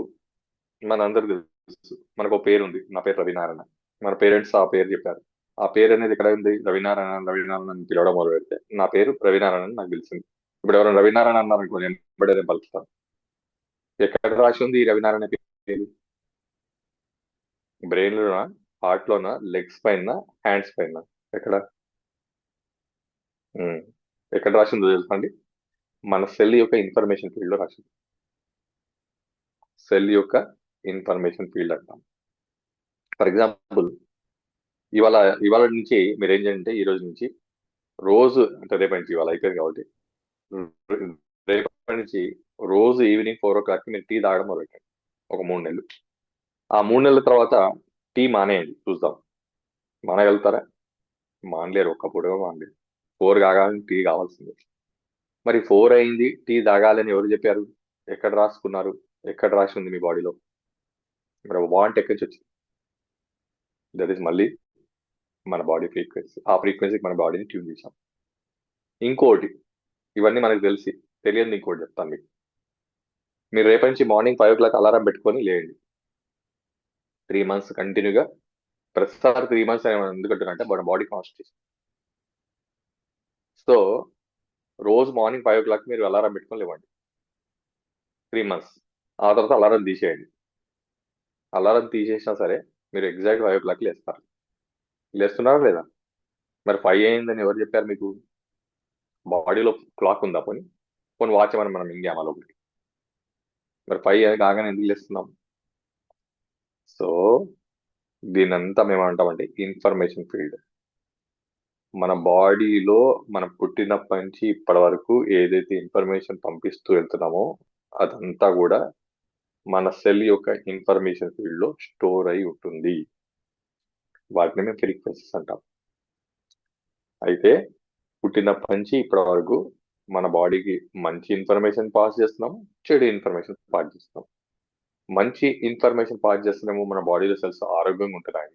మన అందరికి తెలుసు, మనకు ఒక పేరు ఉంది, నా పేరు రవినారాయణ. మన పేరెంట్స్ ఆ పేరు చెప్పారు. ఆ పేరు అనేది ఎక్కడ ఉంది? రవినారాయణ, రవినారాయణ అని పిలవడం మొదలు పెడితే నా పేరు రవినారాయణ అని నాకు తెలిసింది. ఇప్పుడు ఎవరైనా రవినారాయణ అన్నారు అనుకో, నేను వెంబడే పలుకుతాను. ఎక్కడ రాసి ఉంది ఈ రవినారాయణ పేరు? బ్రెయిన్ లోనా, హార్ట్ లోనా, లెగ్స్ పైన, హ్యాండ్స్ పైన? ఎక్కడ? ఉమ్. ఎక్కడ రాసిందో తెలుసా అండి? మన సెల్ యొక్క ఇన్ఫర్మేషన్ ఫీల్డ్ లో రాసింది. సెల్ యొక్క ఇన్ఫర్మేషన్ ఫీల్డ్ అంటాం. ఫర్ ఎగ్జాంపుల్, ఇవాళ ఇవాళ నుంచి మీరు ఏం చేయంటే, ఈ రోజు నుంచి రోజు, అంటే రేపటి నుంచి, ఇవాళ అయిపోయింది కాబట్టి రేపటి నుంచి రోజు ఈవినింగ్ 4 o'clock మీరు టీ తాగడం మొదలెట్టండి. ఒక 3 నెలలు. ఆ 3 నెలల తర్వాత టీ మానేయండి, చూద్దాం. మానేయగలుగుతారా? మానలేరు, ఒక్కప్పుడుగా మానలేరు. 4 కాగానే టీ కావాల్సిందే. మరి 4 అయింది, టీ తాగాలని ఎవరు చెప్పారు? ఎక్కడ రాసుకున్నారు? ఎక్కడ రాసి ఉంది మీ బాడీలో? మరి వాంట్ ఎక్కడి నుంచి వచ్చింది? దట్ ఈస్ మళ్ళీ మన బాడీ ఫ్రీక్వెన్సీ. ఆ ఫ్రీక్వెన్సీకి మన బాడీని ట్యూన్ చేసాం. ఇంకోటి, ఇవన్నీ మనకు తెలియదు ఇంకోటి చెప్తాను మీకు. మీరు రేపటి నుంచి మార్నింగ్ 5 o'clock అలారం పెట్టుకొని లేండి. 3 months కంటిన్యూగా, ప్రతిసారి 3 months ఎందుకంటున్నారంటే మన బాడీ కాన్స్టిట్యూషన్. సో రోజు మార్నింగ్ 5 o'clock మీరు అలారం పెట్టుకొని లేవండి 3 months. ఆ తర్వాత అలారం తీసేయండి. అలారం తీసేసినా సరే మీరు ఎగ్జాక్ట్ 5 o'clock లేస్తారు. లేస్తున్నారా లేదా? మరి 5 అయిందని ఎవరు చెప్పారు మీకు? బాడీలో క్లాక్ ఉందా? పోనీ పోనీ వాచ్ ఏమని మనం ఇండియా లోపలికి. మరి 5 కాగానే ఎందుకు లేస్తున్నాం? సో దీనంతా మేము అంటామంటే ఇన్ఫర్మేషన్ ఫీల్డ్. మన బాడీలో మనం పుట్టినప్పటి నుంచి ఇప్పటి వరకు ఏదైతే ఇన్ఫర్మేషన్ పంపిస్తూ వెళ్తున్నామో అదంతా కూడా మన సెల్ యొక్క ఇన్ఫర్మేషన్ ఫీల్డ్ లో స్టోర్ అయి ఉంటుంది. వాటిని మేము ఫ్రీక్వెన్సీస్ అంటాం. అయితే పుట్టినప్పటి నుంచి ఇప్పటి వరకు మన బాడీకి మంచి ఇన్ఫర్మేషన్ పాస్ చేస్తున్నాం, చెడు ఇన్ఫర్మేషన్ పాస్ చేస్తున్నాం. మంచి ఇన్ఫర్మేషన్ పాస్ చేస్తున్నాము, మన బాడీలో సెల్స్ ఆరోగ్యంగా ఉంటున్నాయి.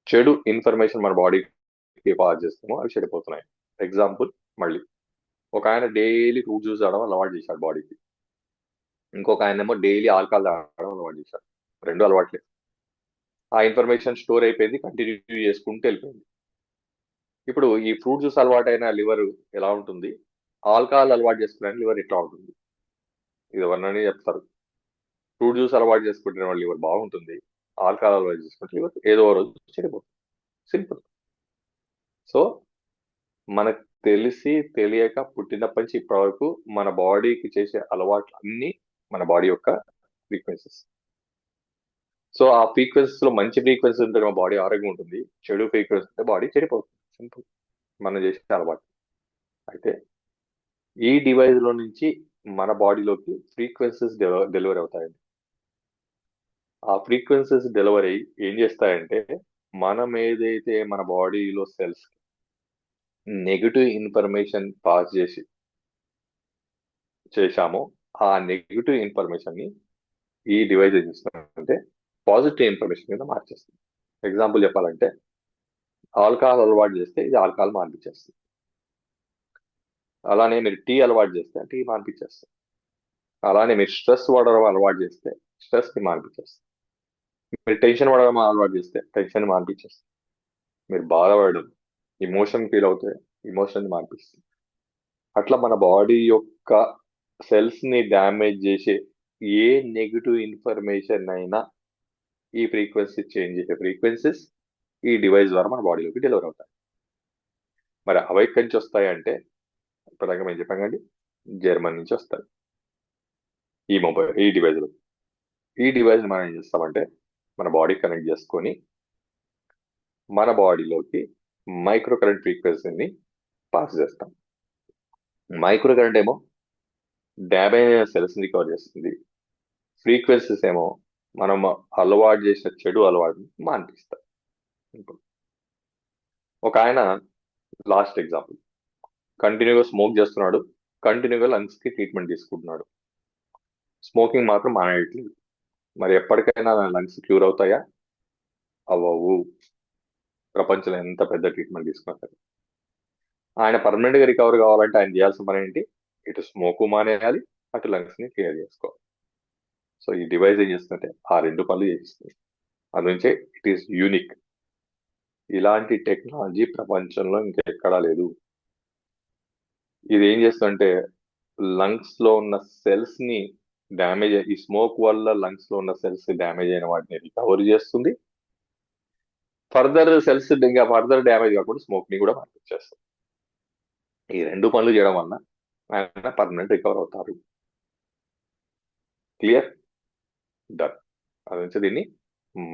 చెడు ఇన్ఫర్మేషన్ మన బాడీకి పాస్ చేస్తున్నామో అవి చెడిపోతున్నాయి. ఎగ్జాంపుల్, మళ్ళీ ఒక ఆయన డైలీ ఫ్రూట్ జ్యూస్ తాగడం అలవాటు చేశాడు బాడీకి. ఇంకొక ఆయన ఏమో డైలీ ఆల్కహాల్ తాగడం అలవాటు చేశాడు. రెండు అలవాట్లే. ఆ ఇన్ఫర్మేషన్ స్టోర్ అయిపోయింది, కంటిన్యూ చేసుకుంటూ వెళ్ళిపోయింది. ఇప్పుడు ఈ ఫ్రూట్ జ్యూస్ అలవాటైన లివర్ ఎలా ఉంటుంది, ఆల్కహాల్ అలవాటు చేసుకున్న లివర్ ఎట్లా ఉంటుంది? ఇది ఎవరినని చెప్తారు. ఫ్రూట్ జ్యూస్ అలవాటు చేసుకుంటున్న వాళ్ళ లివర్ బాగుంటుంది, ఆల్కహాల్ అలవాటు చేసుకుంటే లివర్ ఏదో రోజు చెడిపోతుంది. సింపుల్. సో మనకు తెలిసి తెలియక పుట్టినప్పటి నుంచి ఇప్పటి వరకు మన బాడీకి చేసే అలవాట్లు అన్ని మన బాడీ యొక్క ఫ్రీక్వెన్సీస్. సో ఆ ఫ్రీక్వెన్సీస్ లో మంచి ఫ్రీక్వెన్సీ ఉంటే మన బాడీ ఆరోగ్యంగా ఉంటుంది, చెడు ఫ్రీక్వెన్సీ ఉంటే బాడీ చెడిపోతుంది. సింపుల్. మనం చేసే అలవాటు. అయితే ఈ డివైస్ లో నుంచి మన బాడీలోకి ఫ్రీక్వెన్సీస్ డెలివరీ అవుతాయండి. ఆ ఫ్రీక్వెన్సీస్ డెలివరీ ఏం చేస్తాయంటే మనం ఏదైతే మన బాడీలో సెల్స్ నెగిటివ్ ఇన్ఫర్మేషన్ పాస్ చేశామో ఆ నెగిటివ్ ఇన్ఫర్మేషన్ ని ఈ డివైస్ ఏం చేస్తుందంటే పాజిటివ్ ఇన్ఫర్మేషన్ కింద మార్చేస్తుంది. ఎగ్జాంపుల్ చెప్పాలంటే ఆల్కహాల్ అలవాటు చేస్తే ఇది ఆల్కహాల్ మానిపించేస్తుంది. అలానే మీరు టీ అలవాటు చేస్తే టీ మానిపించేస్తుంది. అలానే మీరు స్ట్రెస్ వాడడం అలవాటు చేస్తే స్ట్రెస్ ని మానిపించేస్తుంది. మీరు టెన్షన్ పడడం అలవాటు చేస్తే టెన్షన్ మానిపించేస్తుంది. మీరు బాధపడడం ఇమోషన్ ఫీల్ అవుతే ఇమోషన్ మానిపిస్తుంది. అట్లా మన బాడీ యొక్క సెల్స్ ని డ్యామేజ్ చేసే ఏ నెగిటివ్ ఇన్ఫర్మేషన్ అయినా ఈ ఫ్రీక్వెన్సీ చేంజ్ చేసే ఫ్రీక్వెన్సీస్ ఈ డివైస్ ద్వారా మన బాడీలోకి డెలివర్ అవుతాయి. మరి అవి ఎక్కడి నుంచి వస్తాయి అంటే ఇప్పటిదాకా మేము చెప్పాం కండి, జర్మన్ నుంచి వస్తాయి ఈ డివైస్ లో. ఈ డివైస్ మనం ఏం చేస్తామంటే మన బాడీ కనెక్ట్ చేసుకొని మన బాడీలోకి మైక్రో కరెంట్ ఫ్రీక్వెన్సీని పాస్ చేస్తాం. మైక్రో కరెంట్ ఏమో డ్యామేజ్ అయిన సెల్స్ ని కవర్ చేస్తుంది. ఫ్రీక్వెన్సీస్ ఏమో మనం అలవాటు చేసిన చెడు అలవాటుని మాన్పిస్తాయి. ఒక ఆయన లాస్ట్ ఎగ్జాంపుల్, కంటిన్యూగా స్మోక్ చేస్తున్నాడు, కంటిన్యూగా లంగ్స్ కి ట్రీట్మెంట్ తీసుకుంటున్నాడు, స్మోకింగ్ మాత్రం మానేయట్లేదు. మరి ఎప్పటికైనా లంగ్స్ క్యూర్ అవుతాయా? అవ్వవు. ప్రపంచంలో ఎంత పెద్ద ట్రీట్మెంట్ తీసుకున్నా సరే. ఆయన పర్మనెంట్ గా రికవర్ కావాలంటే ఆయన చేయాల్సిన పని ఏంటి? ఇటు స్మోక్ మానేయాలి, అటు లంగ్స్ ని క్లియర్ చేసుకోవాలి. సో ఈ డివైస్ ఏం చేస్తుందంటే ఆ రెండు పనులు చేస్తుంది. అందుకే ఇట్ ఈస్ యూనిక్. ఇలాంటి టెక్నాలజీ ప్రపంచంలో ఇంకెక్కడా లేదు. ఇది ఏం చేస్తుందంటే లంగ్స్ లో ఉన్న సెల్స్ ని డ్యామేజ్, ఈ స్మోక్ వల్ల లంగ్స్ లో ఉన్న సెల్స్ డ్యామేజ్ అయిన వాటిని రికవర్ చేస్తుంది. ఫర్దర్ సెల్స్ ఇంకా ఫర్దర్ డ్యామేజ్ కాకుండా స్మోక్ ని కూడా మార్చేస్తుంది. ఈ రెండు పనులు చేయడం వల్ల ఆయన పర్మనెంట్ రికవర్ అవుతారు. క్లియర్? డన్. అది నుంచి దీన్ని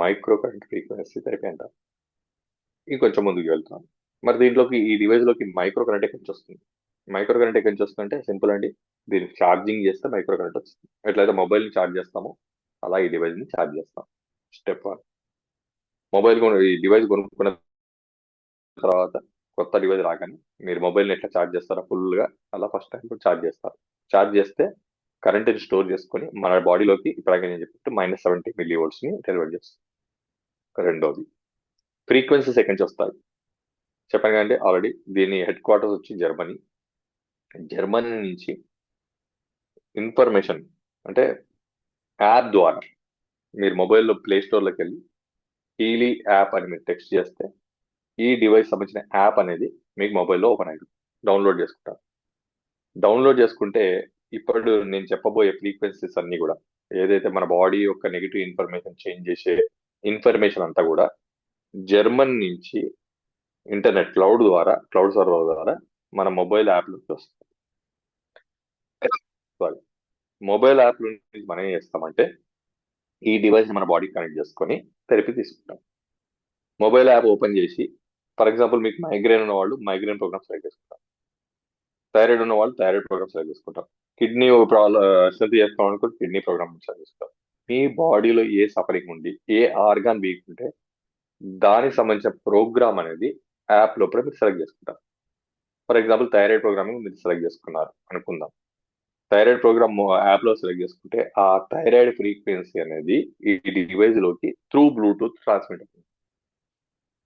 మైక్రో కరెంట్ ఫ్రీక్వెన్సీ థెరపీ అంటారు. ఇంకొంచెం ముందుకు వెళ్తున్నాం. మరి దీంట్లోకి ఈ డివైస్ లోకి మైక్రో కరెంట్ ఎక్కడి నుంచి వస్తుంది? మైక్రో కరెంట్ ఎక్కడి నుంచి వస్తుందంటే సింపుల్ అండి, దీన్ని ఛార్జింగ్ చేస్తే మైక్రో కరెంట్ వస్తుంది. ఎట్లయితే మొబైల్ ని ఛార్జ్ చేస్తామో అలా ఈ డివైస్ ని ఛార్జ్ చేస్తాం. స్టెప్ 1, ఈ డివైస్ కొనుక్కున్న తర్వాత కొత్త డివైస్ రాగానే మీరు మొబైల్ని ఎట్లా ఛార్జ్ చేస్తారో ఫుల్ గా అలా ఫస్ట్ టైం ఛార్జ్ చేస్తారు. ఛార్జ్ చేస్తే కరెంట్ని స్టోర్ చేసుకొని మన బాడీలోకి ఇప్పటికే నేను చెప్పినట్టు -70 మిల్లీ వోల్ట్స్ ని డెలివర్ చేస్తుంది. రెండోది ఫ్రీక్వెన్సీస్ ఎక్కడి నుంచి వస్తాయి చెప్పాను కదండి ఆల్రెడీ. దీని హెడ్ క్వార్టర్స్ వచ్చి జర్మనీ. జర్మనీ నుంచి ఇన్ఫర్మేషన్ అంటే యాప్ ద్వారా మీరు మొబైల్లో ప్లే స్టోర్లోకి వెళ్ళి హీలీ యాప్ అని మీరు టెక్స్ట్ చేస్తే ఈ డివైస్ సంబంధించిన యాప్ అనేది మీకు మొబైల్లో ఓపెన్ అయ్యింది. డౌన్లోడ్ చేసుకుంటారు. డౌన్లోడ్ చేసుకుంటే ఇప్పుడు నేను చెప్పబోయే ఫ్రీక్వెన్సీస్ అన్ని కూడా ఏదైతే మన బాడీ యొక్క నెగిటివ్ ఇన్ఫర్మేషన్ చేంజ్ చేసే ఇన్ఫర్మేషన్ అంతా కూడా జర్మన్ నుంచి ఇంటర్నెట్ క్లౌడ్ సర్వర్ ద్వారా మన మొబైల్ యాప్లోకి వస్తుంది. సారీ, మొబైల్ యాప్ నుంచి మనం ఏం చేస్తామంటే ఈ డివైస్ మన బాడీకి కనెక్ట్ చేసుకొని థెరపీ తీసుకుంటాం. మొబైల్ యాప్ ఓపెన్ చేసి ఫర్ ఎగ్జాంపుల్ మీకు మైగ్రేన్ ఉన్న వాళ్ళు మైగ్రేన్ ప్రోగ్రామ్ సెలెక్ట్ చేసుకుంటారు, థైరాయిడ్ ఉన్న వాళ్ళు థైరాయిడ్ ప్రోగ్రామ్ సెలెక్ట్ చేసుకుంటారు, కిడ్నీ స్ట్రెంత్ చేసుకోవాలనుకుంటే కిడ్నీ ప్రోగ్రామ్ సెలెక్ట్ చేసుకుంటారు. మీ బాడీలో ఏ సఫరింగ్ ఉంది, ఏ ఆర్గాన్ వీక్ ఉంటే దానికి సంబంధించిన ప్రోగ్రామ్ అనేది యాప్ లోపల మీరు సెలెక్ట్ చేసుకుంటారు. ఫర్ ఎగ్జాంపుల్ థైరాయిడ్ ప్రోగ్రామింగ్ మీరు సెలెక్ట్ చేసుకున్నారు అనుకుందాం. థైరాయిడ్ ప్రోగ్రామ్ యాప్ లో సెలెక్ట్ చేసుకుంటే ఆ థైరాయిడ్ ఫ్రీక్వెన్సీ అనేది ఈ డివైస్ లోకి త్రూ బ్లూటూత్ ట్రాన్స్మిట్ అవుతుంది.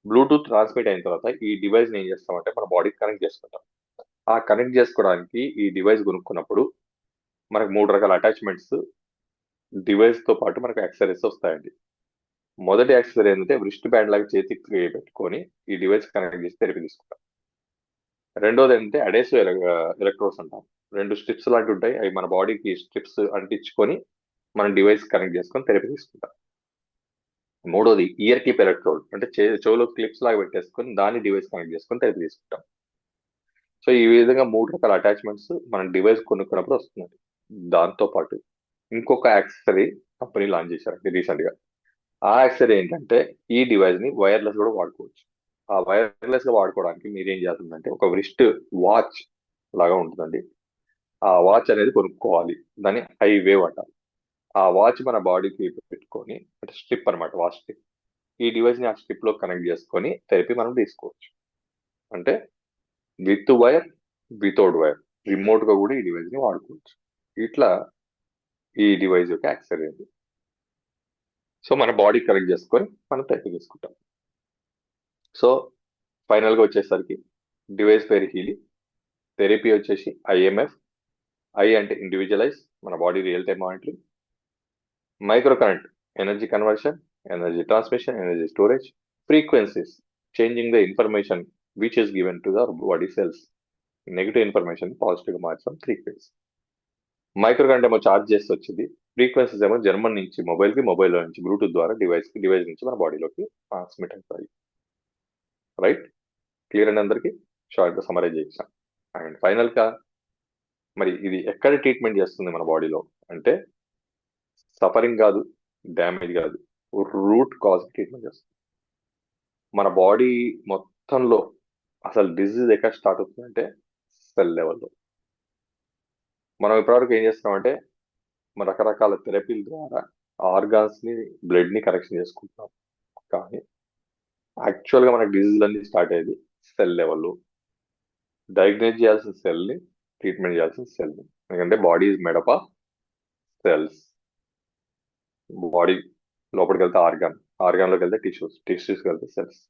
బ్లూటూత్ ట్రాన్స్మిట్ అయిన తర్వాత ఈ డివైస్ ఏం చేస్తామంటే మన బాడీకి కనెక్ట్ చేసుకుంటాం. ఆ కనెక్ట్ చేసుకోవడానికి ఈ డివైస్ కొనుక్కున్నప్పుడు మనకు 3 రకాల అటాచ్మెంట్స్ డివైస్ తో పాటు మనకు యాక్సెసరీస్ వస్తాయండి. మొదటి యాక్సెసరీ ఏంటంటే రిస్ట్ బ్యాండ్ లాగా చేతికి పెట్టుకొని ఈ డివైస్ కనెక్ట్ చేసి థెరపీ తీసుకుంటాం. రెండోది ఏంటంటే అడేసివ్ ఎలక్ట్రోడ్స్ అంటాం. 2 స్ట్రిప్స్ లాంటివి ఉంటాయి, అవి మన బాడీకి స్ట్రిప్స్ అంటించుకొని మన డివైస్ కనెక్ట్ చేసుకొని థెరపీ తీసుకుంటాం. మూడోది ఇయర్ క్లిప్ ఎలక్ట్రోడ్, అంటే చెవులో క్లిప్స్ లాగా పెట్టేసుకొని దాన్ని డివైస్ కనెక్ట్ చేసుకొని థెరపీ తీసుకుంటాం. సో ఈ విధంగా 3 రకాల అటాచ్మెంట్స్ మనం డివైస్ కొనుక్కున్నప్పుడు వస్తున్నాయి. దాంతో పాటు ఇంకొక యాక్సెసరీ కంపెనీ లాంచ్ చేశారు రీసెంట్ గా. ఆ యాక్సెసరీ ఏంటంటే ఈ డివైస్ ని వైర్లెస్ కూడా వాడుకోవచ్చు. ఆ వైర్లెస్ గా వాడుకోవడానికి మీరు ఏం చేస్తుందంటే ఒక రిస్ట్ వాచ్ లాగా ఉంటుందండి. ఆ వాచ్ అనేది కొనుక్కోవాలి. దాన్ని హై వేవ్ అంటారు. ఆ వాచ్ మన బాడీకి పెట్టుకొని, అంటే స్ట్రిప్ అనమాట, వాచ్ స్ట్రిప్. ఈ డివైస్ ని ఆ స్ట్రిప్ లో కనెక్ట్ చేసుకొని థెరపీ మనం తీసుకోవచ్చు. అంటే with wire, without wire, remote గా కూడా ఈ డివైస్ ని వాడుకోవచ్చు. ఇట్లా ఈ డివైస్ యొక్క యాక్సెసరీ అది. సో మన బాడీ కనెక్ట్ చేసుకొని మనం థెరపీ తీసుకుంటాం. సో ఫైనల్ గా వచ్చేసరికి డివైస్ పేరు హీలీ, థెరపీ వచ్చేసి ఐఎంఎఫ్. ఐ అంటే ఇండివిజువలైజ్, మన body real time monitoring. Micro current, energy conversion, energy transmission, energy storage. Frequencies, changing the information which is given to the body cells. Negative information positive గా మార్చడం frequency. Micro current ఏమో charge చేసి వచ్చింది. Frequencies ఏమో German నుంచి mobile కి, mobile నుంచి Bluetooth ద్వారా డివైస్ కి, డివైస్ నుంచి మన బాడీలోకి ట్రాన్స్మిట్ అవుతాయి. రైట్? క్లియర్ అండి అందరికి? షార్ట్ గా సమరైజ్ చేసాం. అండ్ ఫైనల్ గా మరి ఇది ఎక్కడ ట్రీట్మెంట్ చేస్తుంది మన బాడీలో అంటే, సఫరింగ్ కాదు, డ్యామేజ్ కాదు, రూట్ కాజ్ ట్రీట్మెంట్ చేస్తుంది. మన బాడీ మొత్తంలో అసలు డిజీజ్ ఎక్కడ స్టార్ట్ అవుతుందంటే సెల్ లెవెల్లో. మనం ఇప్పటివరకు ఏం చేస్తున్నామంటే మన రకరకాల థెరపీల ద్వారా ఆర్గాన్స్ ని, బ్లడ్ ని కరెక్షన్ చేసుకుంటున్నాం. కానీ యాక్చువల్ గా మనకి డిజీజ్ అన్ని స్టార్ట్ అయ్యేది సెల్ లెవెల్లో. డయాగ్నోజ్ చేయాల్సిన సెల్ ని, ట్రీట్మెంట్ చేయాల్సిన సెల్ ని. ఎందుకంటే body is made up of cells. Body లోపలికి వెళ్తే ఆర్గాన్, ఆర్గాన్ లోకి వెళ్తే టిష్యూస్, టిష్యూస్కి వెళ్తే సెల్స్.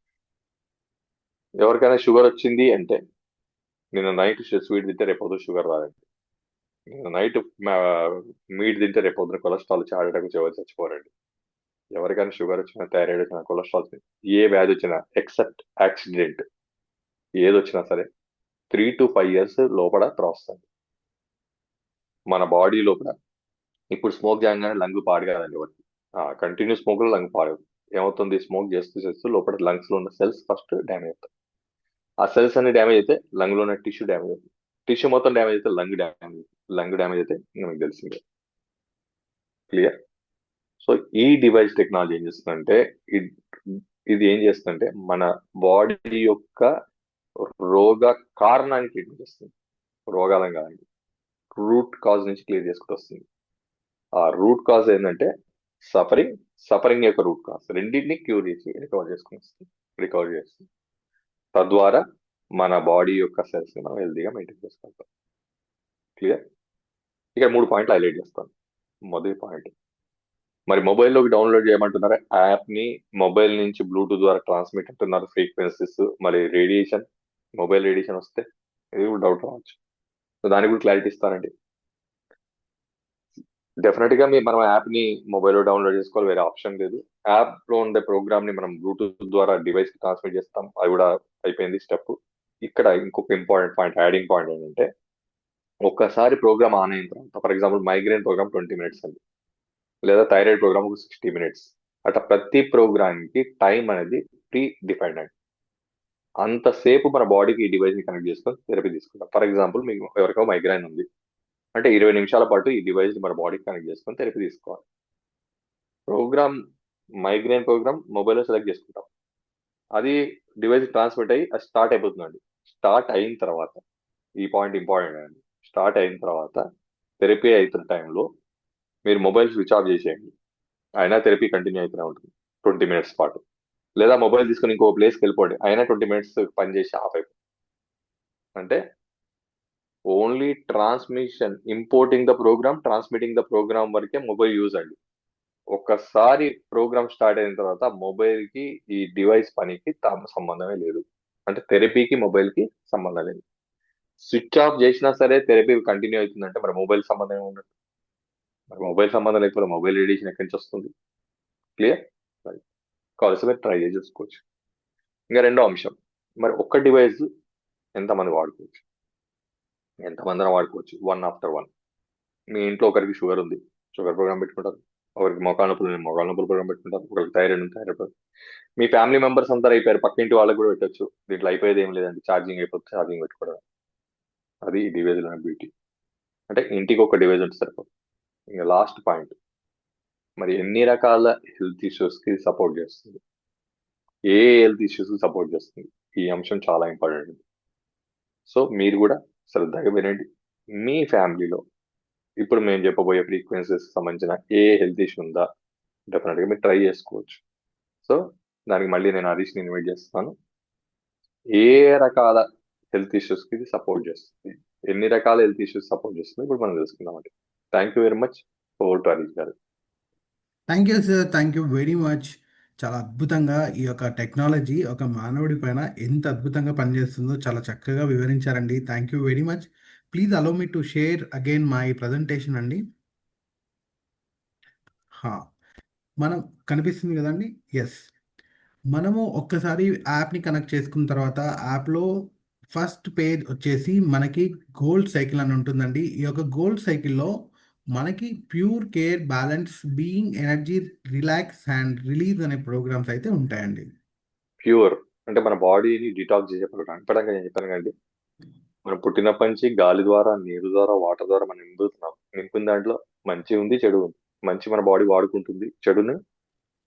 ఎవరికైనా షుగర్ వచ్చింది అంటే నిన్న నైట్ స్వీట్ తింటే రేపు పొద్దున షుగర్ రాదండి. నిన్న నైట్ మీట్ తింటే రేపు పొద్దున కొలెస్ట్రాల్ వచ్చి హార్ట్ అటాక్ వచ్చి చచ్చిపోరండి. ఎవరికైనా షుగర్ వచ్చినా, థైరాయిడ్ వచ్చినా, కొలెస్ట్రాల్ వచ్చినా, ఏ వ్యాధి వచ్చినా ఎక్సెప్ట్ యాక్సిడెంట్ ఏది వచ్చినా సరే 3 to 5 years లోపల ప్రాసెస్. మన బాడీ లోపల ఇప్పుడు స్మోక్ చేయగానే లంగ్ పాడు కాదండి ఎవరికి. కంటిన్యూ స్మోక్ లో లంగ్ పాడు. ఏమవుతుంది, స్మోక్ చేస్తూ చేస్తూ లోపల లంగ్స్ లో ఉన్న సెల్స్ ఫస్ట్ డ్యామేజ్ అవుతాయి. ఆ సెల్స్ అన్ని డ్యామేజ్ అయితే లంగ్ లో ఉన్న టిష్యూ డ్యామేజ్ అవుతుంది. టిష్యూ మొత్తం డ్యామేజ్ అయితే లంగ్ డ్యామేజ్. లంగ్ డ్యామేజ్ అయితే ఇంకా మీకు తెలిసిందే. క్లియర్? సో ఈ డివైస్ టెక్నాలజీ ఏం చేస్తుందంటే, ఇ- ఇది ఏం చేస్తుందంటే మన బాడీ యొక్క రోగ కారణాన్ని ట్రీట్మెంట్ చేస్తుంది. రోగాలను కాదండి, రూట్ కాజ్ నుంచి క్లియర్ చేసుకుంటూ వస్తుంది. ఆ రూట్ కాజ్ ఏంటంటే సఫరింగ్, సఫరింగ్ యొక్క రూట్ కాజ్ రెండింటిని క్యూర్ చేసి రికవర్ చేసుకుని వస్తుంది, రికవర్ చేస్తుంది. తద్వారా మన బాడీ యొక్క సెల్స్ ని మనం హెల్తీగా మెయింటైన్ చేసుకుంటాం. క్లియర్? ఇక్కడ 3 పాయింట్లు హైలైట్ చేస్తాను. మొదటి పాయింట్, మరి మొబైల్లోకి డౌన్లోడ్ చేయమంటున్నారు యాప్ ని, మొబైల్ నుంచి బ్లూటూత్ ద్వారా ట్రాన్స్మిట్ అంటున్నారు ఫ్రీక్వెన్సీస్, మరి రేడియేషన్, మొబైల్ రేడియేషన్ వస్తే ఇది కూడా డౌట్ రావచ్చు. సో దానికి కూడా క్లారిటీ ఇస్తారండి. డెఫినెట్ గా మనం యాప్ ని మొబైల్లో డౌన్లోడ్ చేసుకోవాలి, వేరే ఆప్షన్ లేదు. యాప్ లో ఉండే ప్రోగ్రామ్ ని మనం బ్లూటూత్ ద్వారా డివైస్ కి ట్రాన్స్మిట్ చేస్తాం, అది కూడా అయిపోయింది స్టెప్. ఇక్కడ ఇంకొక ఇంపార్టెంట్ పాయింట్, యాడింగ్ పాయింట్ ఏంటంటే, ఒక్కసారి ప్రోగ్రామ్ ఆన్ అయిన తర్వాత, for example migraine program 20 minutes అండి, లేదా థైరాయిడ్ ప్రోగ్రామ్ 60 minutes, అట్లా ప్రతి ప్రోగ్రామ్ కి టైం అనేది ప్రీ డిఫైన్డ్ అండి. అంతసేపు మన బాడీకి ఈ డివైస్ ని కనెక్ట్ చేసుకొని థెరపీ తీసుకుంటాం. ఫర్ ఎగ్జాంపుల్ మీకు ఎవరికో మైగ్రైన్ ఉంది అంటే 20 నిమిషాల పాటు ఈ డివైస్ ని మన బాడీకి కనెక్ట్ చేసుకొని థెరపీ తీసుకోవాలి. ప్రోగ్రామ్, మైగ్రేన్ ప్రోగ్రామ్ మొబైల్లో సెలెక్ట్ చేసుకుంటాం, అది డివైస్ ట్రాన్స్మిట్ అయ్యి అది స్టార్ట్ అయిపోతుందండి. స్టార్ట్ అయిన తర్వాత, ఈ పాయింట్ ఇంపార్టెంట్ అండి, స్టార్ట్ అయిన తర్వాత థెరపీ అవుతున్న టైంలో మీరు మొబైల్ స్విచ్ ఆఫ్ చేసేయండి, అయినా థెరపీ కంటిన్యూ అవుతూనే ఉంటుంది 20 minutes పాటు. లేదా మొబైల్ తీసుకొని ఇంకో ప్లేస్కి వెళ్ళిపోండి, అయినా 20 minutes పనిచేసి ఆఫ్ అయిపోతుంది. అంటే only transmission, importing the program, transmitting the program వరకే మొబైల్ యూజ్ అండి. ఒక్కసారి ప్రోగ్రామ్ స్టార్ట్ అయిన తర్వాత మొబైల్ కి ఈ డివైస్ పనికి సంబంధమే లేదు. అంటే థెరపీకి మొబైల్ కి సంబంధం లేదు. స్విచ్ ఆఫ్ చేసినా సరే థెరపీ కంటిన్యూ అవుతుందంటే మరి మొబైల్ సంబంధం ఉన్నట్టు. మరి మొబైల్ సంబంధం లేకపోతే మొబైల్ రేడియేషన్ ఎక్కడి నుంచి వస్తుంది? క్లియర్? కావాల్సి మీరు ట్రై చేసి చూసుకోవచ్చు. ఇంకా రెండో అంశం, మరి ఒక్క డివైస్ ఎంతమంది వాడుకోవచ్చు? ఎంతమంది వాడుకోవచ్చు? 1 after 1. మీ ఇంట్లో ఒకరికి షుగర్ ఉంది, షుగర్ ప్రోగ్రామ్ పెట్టుకుంటారు. ఒకరికి మోకాళ్ళ నొప్పులు ఉన్నాయి, మోకాళ్ళ నొప్పులు ప్రోగ్రామ్ పెట్టుకుంటారు, ఒకరికి థైరాయిడ్ ఉంది, థైరాయిడ్ ప్రోగ్రామ్. మీ ఫ్యామిలీ మెంబర్స్ అంతా అయిపోయారు, పక్కింటి వాళ్ళకి కూడా పెట్టొచ్చు. దీంట్లో అయిపోయేది ఏం లేదండి, ఛార్జింగ్ అయిపోతుంది, ఛార్జింగ్ పెట్టుకోవడం. అది డివైజ్ లోని బ్యూటీ. అంటే ఇంటికి ఒక డివైజ్ ఉంటే సరిపోతుంది. ఇంకా లాస్ట్ పాయింట్, మరి ఎన్ని రకాల హెల్త్ ఇష్యూస్ కి సపోర్ట్ చేస్తుంది, ఏ హెల్త్ ఇష్యూస్ కి సపోర్ట్ చేస్తుంది, ఈ అంశం చాలా ఇంపార్టెంట్. సో మీరు కూడా శ్రద్ధగా వినండి. మీ ఫ్యామిలీలో ఇప్పుడు మేము చెప్పబోయే ఫ్రీక్వెన్సీస్ సంబంధించిన ఏ హెల్త్ ఇష్యూ ఉందా, డెఫినెట్ గా మీరు ట్రై చేసుకోవచ్చు. సో దానికి మళ్ళీ నేను హరీష్ని ఇన్వైట్ చేస్తాను. ఏ రకాల హెల్త్ ఇష్యూస్ కి ఇది సపోర్ట్ చేస్తుంది, ఎన్ని రకాల హెల్త్ ఇష్యూస్ సపోర్ట్ చేస్తుంది, ఇప్పుడు మనం తెలుసుకుందామండి. Thank you very much. Over to Harish garu. Thank you sir, thank you very much. చాలా అద్భుతంగా ఈ యొక్క టెక్నాలజీ ఒక మానవుడి పైన ఎంత అద్భుతంగా పనిచేస్తుందో చాలా చక్కగా వివరించారండి. Thank you very much. Please allow me to share again my presentation అండి. హా, మనం కనిపిస్తుంది కదండి. ఎస్, మనము ఒక్కసారి యాప్ని కనెక్ట్ చేసుకున్న తర్వాత యాప్లో ఫస్ట్ పేజ్ వచ్చేసి మనకి గోల్డ్ సైకిల్ అని ఉంటుందండి. ఈ యొక్క గోల్డ్ సైకిల్లో మనకి pure care, balance, being, energy, relax and release అనే ప్రోగ్రామ్స్ అయితే ఉంటాయండి. ప్యూర్ అంటే మన బాడీని డిటాక్స్ చేసే ప్రోగ్రామ్. ఇప్పటిదాకా నేను చెప్పాను కదండి, మనం పుట్టినప్పటి నుంచి గాలి ద్వారా, నీరు ద్వారా, వాటర్ ద్వారా మనం నింపుతున్నాం. నింపిన దాంట్లో మంచి ఉంది, చెడు ఉంది. మంచి మన బాడీ వాడుకుంటుంది, చెడును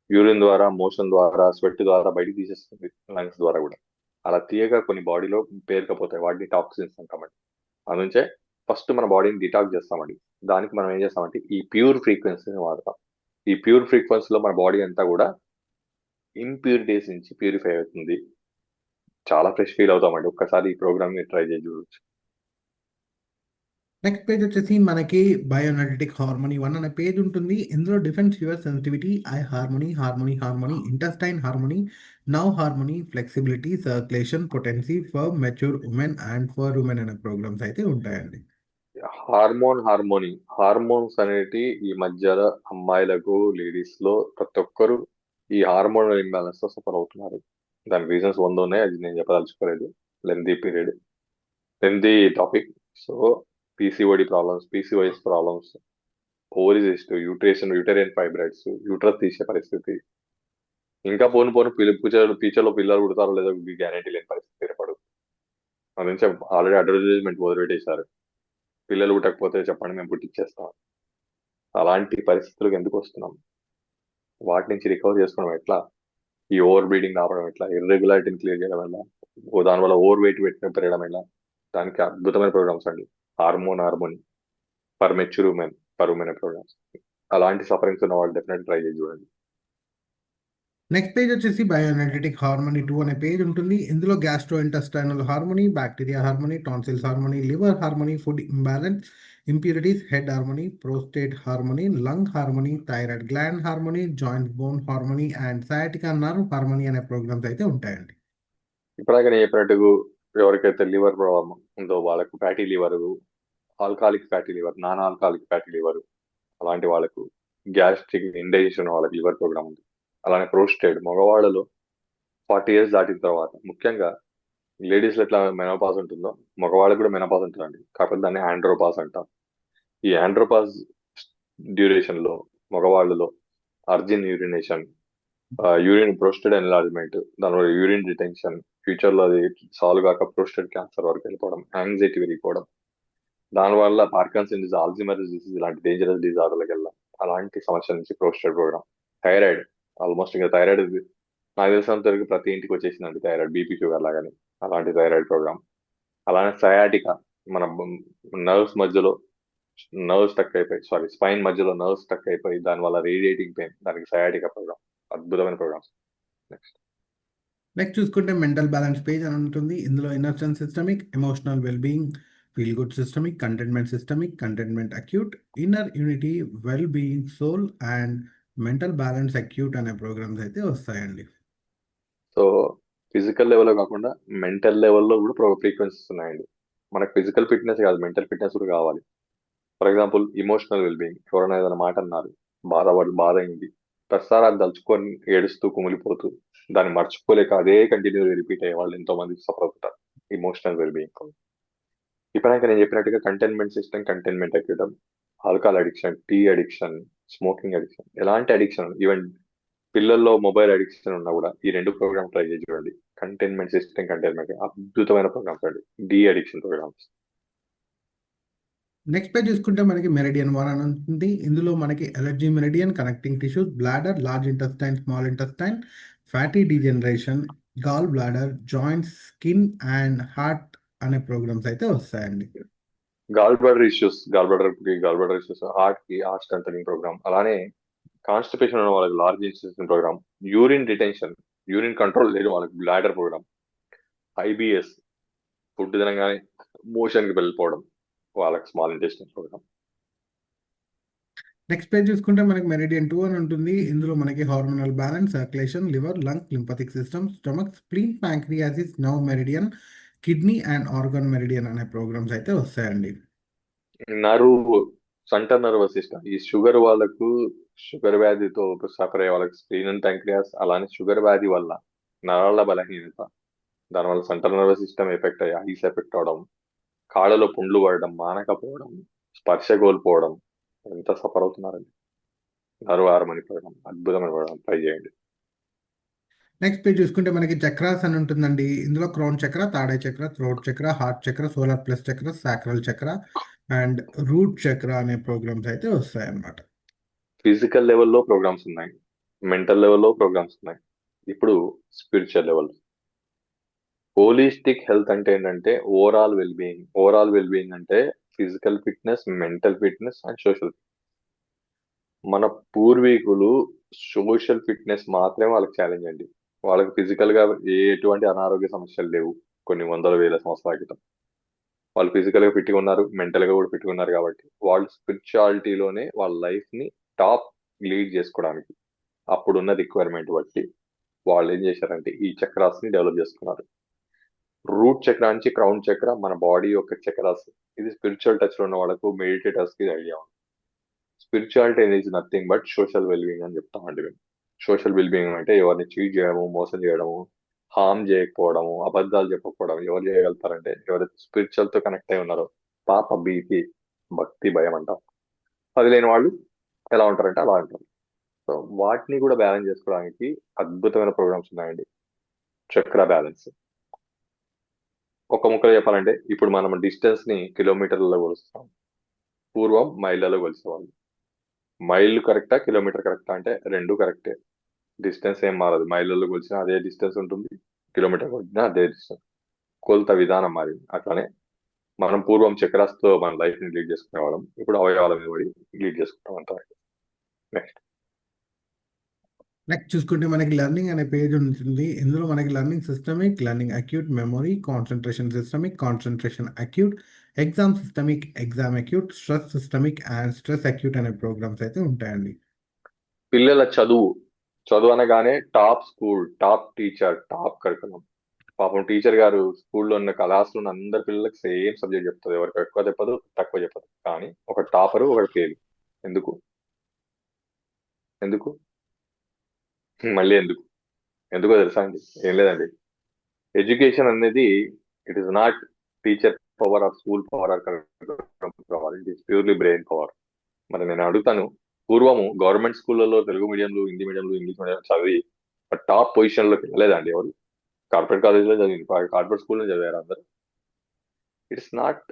యూరిన్ ద్వారా, మోషన్ ద్వారా, స్వెట్ ద్వారా బయటికి తీసేస్తుంది, లంగ్స్ ద్వారా కూడా. అలా తీయగా కొన్ని బాడీలో పేరుకపోతాయి, వాటిని టాక్సిన్స్ అంటామండి. అందుంచే ఫస్ట్ మన బాడీని డిటాక్స్ చేస్తామండి. దానికి మనం ఏం చేస్తామంటే ఈ ప్యూర్ ఫ్రీక్వెన్సీని వాడతాం. ఈ ప్యూర్ ఫ్రీక్వెన్సీలో మన బాడీ అంతా కూడా ఇంప్యూరిటీస్ నుంచి ప్యూరిఫై అవుతుంది. చాలా ఫ్రెష్ ఫీల్ అవుతామండి. ఒక్కసారి ఈ ప్రోగ్రామ్ ని ట్రై చేసి చూడొచ్చు. నెక్స్ట్ పేజ్ వచ్చేసి మనకి బయోఎనర్జెటిక్ హార్మోనీ 1 అనే పేజ్ ఉంటుంది. ఇందులో defence your sensitivity, I harmony, harmony, intestine harmony, now harmony, flexibility, circulation, potency for mature women and for women అనే ప్రోగ్రామ్స్ అయితే ఉంటాయండి. హార్మోన్స్ అనేటి ఈ మధ్యలో అమ్మాయిలకు, లేడీస్ లో ప్రతి ఒక్కరు ఈ హార్మోనల్ ఇంబ్యాలెన్స్ తో సఫర్ అవుతున్నారు. దాని రీజన్స్ 100 ఉన్నాయి, అది నేను చెప్పదలుచుకోలేదు. Lengthy period, lengthy topic. So PCOD problems, PCOS problems, ovary cyst, uterine fibroids, uterus తీసే పరిస్థితి, ఇంకా పోను పోను ఫ్యూచర్లో పిల్లలు పుడతారో లేదో గ్యారెంటీ లేని పరిస్థితి ఏర్పడు. అది నుంచి ఆల్రెడీ అడ్వర్టైజ్మెంట్ మొదలుపెట్టేశారు, పిల్లలు పుట్టకపోతే చెప్పండి మేము పుట్టించేస్తాం. అలాంటి పరిస్థితులకు ఎందుకు వస్తున్నాం, వాటి నుంచి రికవర్ చేసుకోవడం ఎట్లా, ఈ ఓవర్ బ్రీడింగ్ ఆపడం ఎట్లా, ఇర్రెగ్యులారిటీని క్లియర్ చేయడం ఎలా, దానివల్ల ఓవర్ వెయిట్ పెరగడం ఎలా, దానికి అద్భుతమైన ప్రోగ్రామ్స్ అండి. Harmony for mature women, for women programs. అలాంటి సఫరింగ్స్ ఉన్న వాళ్ళు డెఫినెట్ ట్రై చేసి చూడండి. నెక్స్ట్ పేజ్ వచ్చేసి బయోఎనర్జెటిక్ హార్మోనీ 2 అనే పేజ్ ఉంటుంది. ఇందులో gastro intestinal harmony, bacteria harmony, tonsils harmony, liver harmony, food imbalance, impurities, head harmony, prostate harmony, lung harmony, thyroid gland harmony, joint bone harmony and sciatica nerve harmony అనే programs అయితే ఉంటాయండి. ఇప్పటిదాకా నేను చెప్పినట్టు ఎవరికైతే లివర్ ప్రాబ్లం ఉందో వాళ్ళకు fatty liver, ఆల్కాలిక్ fatty liver, non ఆల్కాలిక్ fatty liver, అలాంటి వాళ్ళకు గ్యాస్ట్రిక్ ఇండైజెషన్ వాళ్ళకి లివర్ ప్రోగ్రామ్ ఉంది. అలానే ప్రోస్టేట్ మగవాళ్ళలో 40 ఇయర్స్ దాటిన తర్వాత, ముఖ్యంగా లేడీస్ లో ఎట్లా మెనోపాజ్ ఉంటుందో మగవాళ్ళకి కూడా మెనోపాజ్ ఉంటుందండి, కాకపోతే దాన్ని ఆండ్రోపాస్ అంటాం. ఈ ఆండ్రోపాస్ డ్యూరేషన్ లో మగవాళ్ళలో అర్జిన్ యూరినేషన్, యూరిన్ ప్రోస్టేట్ ఎన్లార్జ్మెంట్, దానివల్ల యూరిన్ రిటెన్షన్, ఫ్యూచర్ లో అది సాల్వ్ కాక ప్రోస్టేట్ క్యాన్సర్ వరకు వెళ్ళిపోవడం, యాంగ్జైటీ పెరిగిపోవడం, దానివల్ల పార్కిన్సన్ డిసీజ్, ఆల్జీమర్ డిసీజ్ ఇలాంటి డేంజరస్ డిజార్డర్లకు వెళ్ళాం. అలాంటి సమస్యల నుంచి ప్రోస్టేట్ ప్రోగ్రామ్. థైరాయిడ్, ఆల్మోస్ట్ ఇంకా థైరాయిడ్ నాకు తెలిసినంత వరకు ప్రతి ఇంటికి వచ్చేసిందండి థైరాయిడ్, బీపీ షుగర్ లాగానే. అలాంటి థైరాయిడ్ ప్రోగ్రామ్. అలానే సయాటికా, మన నర్వ్స్ మధ్యలో నర్వ్స్ స్టక్ అయిపోయి, స్పైన్ మధ్యలో నర్వ్స్ స్టక్ అయిపోయి దానివల్ల రేడియేటింగ్ పెయిన్, దానికి సయాటికా ప్రోగ్రామ్. అద్భుతమైన ప్రోగ్రామ్స్. నెక్స్ట్. నెక్స్ట్ చూసుకుంటే మెంటల్ బ్యాలెన్స్ పేజ్ అని ఉంటుంది. ఇందులో inner systemic, emotional wellbeing, feel good systemic, containment acute, inner unity, well being, soul and mental balance acute అనే ప్రోగ్రామ్స్ అయితే వస్తాయండి. సో ఫిజికల్ లెవెల్లో కాకుండా మెంటల్ లెవెల్లో కూడా ఫ్రీక్వెన్సీస్ ఉన్నాయండి. మనకు ఫిజికల్ ఫిట్నెస్ కాదు, మెంటల్ ఫిట్నెస్ కూడా కావాలి. ఫర్ ఎగ్జాంపుల్ ఇమోషనల్ వెల్బీయింగ్, ఎవరైనా ఏదైనా మాట అన్నారు, బాధ అయింది, ప్రతిసారి అది తలుచుకొని ఏడుస్తూ కుమిలిపోతూ దాన్ని మర్చిపోలేక అదే కంటిన్యూ రిపీట్ అయ్యే వాళ్ళు ఎంతో మంది సఫర్ అవుతారు ఇమోషనల్ వెల్బీయింగ్. ఇప్పుడు నేను చెప్పినట్టుగా containment system, containment acute, alcohol addiction, tea addiction, smoking addiction, ఎలాంటి అడిక్షన్, ఈవెన్ పిల్లల్లో మొబైల్ అడిక్షన్ ఉన్నా కూడా ఈ రెండు ప్రోగ్రామ్ ట్రై చేసి చూడండి. కంటైన్మెంట్ సిస్టమ్ కంటైన్మెంట్ అద్భుతమైన ప్రోగ్రామ్స్ అండి, de addiction programs. Next page చూసుకుంటే మనకి మెరిడియన్ 1 అని ఉంటుంది. ఇందులో మనకి allergy meridian, connecting tissues, bladder, large intestine, small intestine, fatty degeneration, gall bladder, joints, skin and heart అనే ప్రోగ్రామ్స్ అయితే వస్తాయండి. గాల్ బ్లాడర్ ఇష్యూస్, హార్ట్ కి హార్ట్ స్ట్రెంథనింగ్ ప్రోగ్రామ్, అలానే కాన్స్టిపేషన్ ఉన్న వాళ్ళకి large intestine program, urine retention, urine control లేదు వాళ్ళకి bladder program, IBS food తినగానే మోషన్ కి వెళ్ళిపోవడం వాళ్ళకి small intestine program. Next page చూసుకుంటే మనకి మెరిడియన్ 2 అని ఉంటుంది. ఇందులో మనకి hormonal balance, circulation, liver, lung, lymphatic system, stomach, spleen, pancreas, nerve meridian, kidney and organ meridian అనే ప్రోగ్రామ్స్ అయితే వస్తాయండి. నర్వ్, సెంటర్ నర్వస్ సిస్టమ్, ఈ షుగర్ వాళ్ళకు, షుగర్ వ్యాధితో సఫర్ అయ్యే వాళ్ళకి స్ప్లీన్ అండ్ ప్యాంక్రియాస్, అలానే షుగర్ వ్యాధి వల్ల నరాల బలహీనత, దానివల్ల సెంట్రల్ నర్వస్ సిస్టమ్ ఎఫెక్ట్ అయ్యి ఐస్ ఎఫెక్ట్ అవడం, కాళ్ళలో పుండ్లు పడడం, మానకపోవడం, స్పర్శ కోల్పోవడం, ఎంత సఫర్ అవుతున్నారండి. నర్వ్ హార్మోని ప్రోగ్రామ్ అద్భుతమైన ప్రోగ్రామ్, ట్రై చేయండి. నెక్స్ట్ పేజ్ చూసుకుంటే మనకి చక్రాస్ అని ఉంటుందండి. ఇందులో క్రౌన్ చక్ర, తాడే చక్ర, థ్రోట్ చక్ర, హార్ట్ చక్ర, సోలార్ ప్లస్ చక్ర, సాక్రల్ చక్ర అండ్ రూట్ చక్ర అనే ప్రోగ్రామ్స్ అయితే వస్తాయి అన్నమాట. ఫిజికల్ లెవెల్లో ప్రోగ్రామ్స్ ఉన్నాయి, మెంటల్ లెవెల్లో ప్రోగ్రామ్స్ ఉన్నాయి, ఇప్పుడు స్పిరిచువల్ లెవెల్. హోలిస్టిక్ హెల్త్ అంటే ఏంటంటే ఓవరాల్ వెల్బీయింగ్. ఓవరాల్ వెల్బీయింగ్ అంటే physical fitness, mental fitness and social. మన పూర్వీకులు సోషల్ ఫిట్నెస్ మాత్రమే వాళ్ళకి ఛాలెంజ్ అండి. వాళ్ళకి ఫిజికల్ గా ఎటువంటి అనారోగ్య సమస్యలు లేవు కొన్ని వందల వేల సంవత్సరాల క్రితం. వాళ్ళు ఫిజికల్ గా ఫిట్గా ఉన్నారు, మెంటల్ గా కూడా ఫిట్గా ఉన్నారు కాబట్టి వాళ్ళు స్పిరిచువాలిటీలోనే వాళ్ళ లైఫ్ ని టాప్ లీడ్ చేసుకోవడానికి అప్పుడున్న రిక్వైర్మెంట్ బట్టి వాళ్ళు ఏం చేశారంటే ఈ చక్రాస్ ని డెవలప్ చేసుకున్నారు. రూట్ చక్ర నుంచి క్రౌన్ చక్ర మన బాడీ యొక్క చక్రాస్. ఇది స్పిరిచువల్ టచ్ లో ఉన్న వాళ్ళకు, మెడిటేటర్స్ కి ఐడియా ఉంది. స్పిరిచువాలిటీ అనేది నథింగ్ బట్ సోషల్ వెల్బీయింగ్ అని చెప్తామండి మేము. సోషల్ వెల్బీయింగ్ అంటే ఎవరిని చీట్ చేయడము, మోసం చేయడము, హామ్ చేయకపోవడము, అబద్ధాలు చెప్పకపోవడం. ఎవరు చేయగలుగుతారంటే ఎవరైతే స్పిరిచువల్ తో కనెక్ట్ అయి ఉన్నారో. పాప, భీతి, భక్తి, భయం అంటాం. అది లేని వాళ్ళు ఎలా ఉంటారంటే అలా ఉంటారు. సో వాటిని కూడా బ్యాలెన్స్ చేసుకోవడానికి అద్భుతమైన ప్రోగ్రామ్స్ ఉన్నాయండి. చక్ర బ్యాలెన్స్ ఒక ముక్కలో చెప్పాలంటే ఇప్పుడు మనం డిస్టెన్స్ ని కిలోమీటర్లలో కొలుస్తాం, పూర్వం మైళ్ళలో కొలిసేవాళ్ళు. మైల్ కరెక్టా, కిలోమీటర్ కరెక్టా అంటే రెండు కరెక్టే. డిస్టెన్స్ ఏం మారదు, మైళ్ళలో కొలిచినా అదే డిస్టెన్స్ ఉంటుంది, కిలోమీటర్ కొలిచినా అదే డిస్టెన్స్. కొలత విధానం మారింది. అట్లానే మనం పూర్వం చక్రాస్తో మన లైఫ్ ని లీడ్ చేసుకునే వాళ్ళం, ఇప్పుడు అవయవాల మీద పడి లీడ్ చేసుకుంటాం అంతా. నెక్స్ట్ నెక్స్ట్ చూసుకుంటే మనకి లెర్నింగ్ అనే పేజ్ ఉంటుంది. ఇందులో మనకి learning systemic, learning acute, memory, concentration systemic, concentration acute, exam systemic, exam acute, stress systemic and stress acute అనే ప్రోగ్రామ్స్ అయితే ఉంటాయండి. పిల్లల చదువు, చదువు అనగానే top school, top teacher, top curriculum. పాపం టీచర్ గారు స్కూల్లో ఉన్న క్లాస్ లో ఉన్న అందరి పిల్లలకి సేమ్ సబ్జెక్ట్ చెప్తుంది, ఎవరికి ఎక్కువ చెప్పదు, తక్కువ చెప్పదు. కానీ ఒక టాపరు ఒకటి ఫెయిల్. ఎందుకు? ఎందుకు? మళ్ళీ ఎందుకు? ఎందుకో తెలుసా అండి? ఏం లేదండి. ఎడ్యుకేషన్ అనేది it is not teacher power or school power or power, it is purely brain power. మరి నేను అడుగుతాను, పూర్వము గవర్నమెంట్ స్కూళ్ళలో తెలుగు మీడియంలు, హిందీ మీడియంలు, ఇంగ్లీష్ మీడియం చదివి టాప్ పొజిషన్ లోకి వెళ్ళలేదండి ఎవరు? కార్పొరేట్ కాలేజీలో చదివింది, కార్పొరేట్ స్కూల్లో చదివారు అందరు. ఇట్స్ నాట్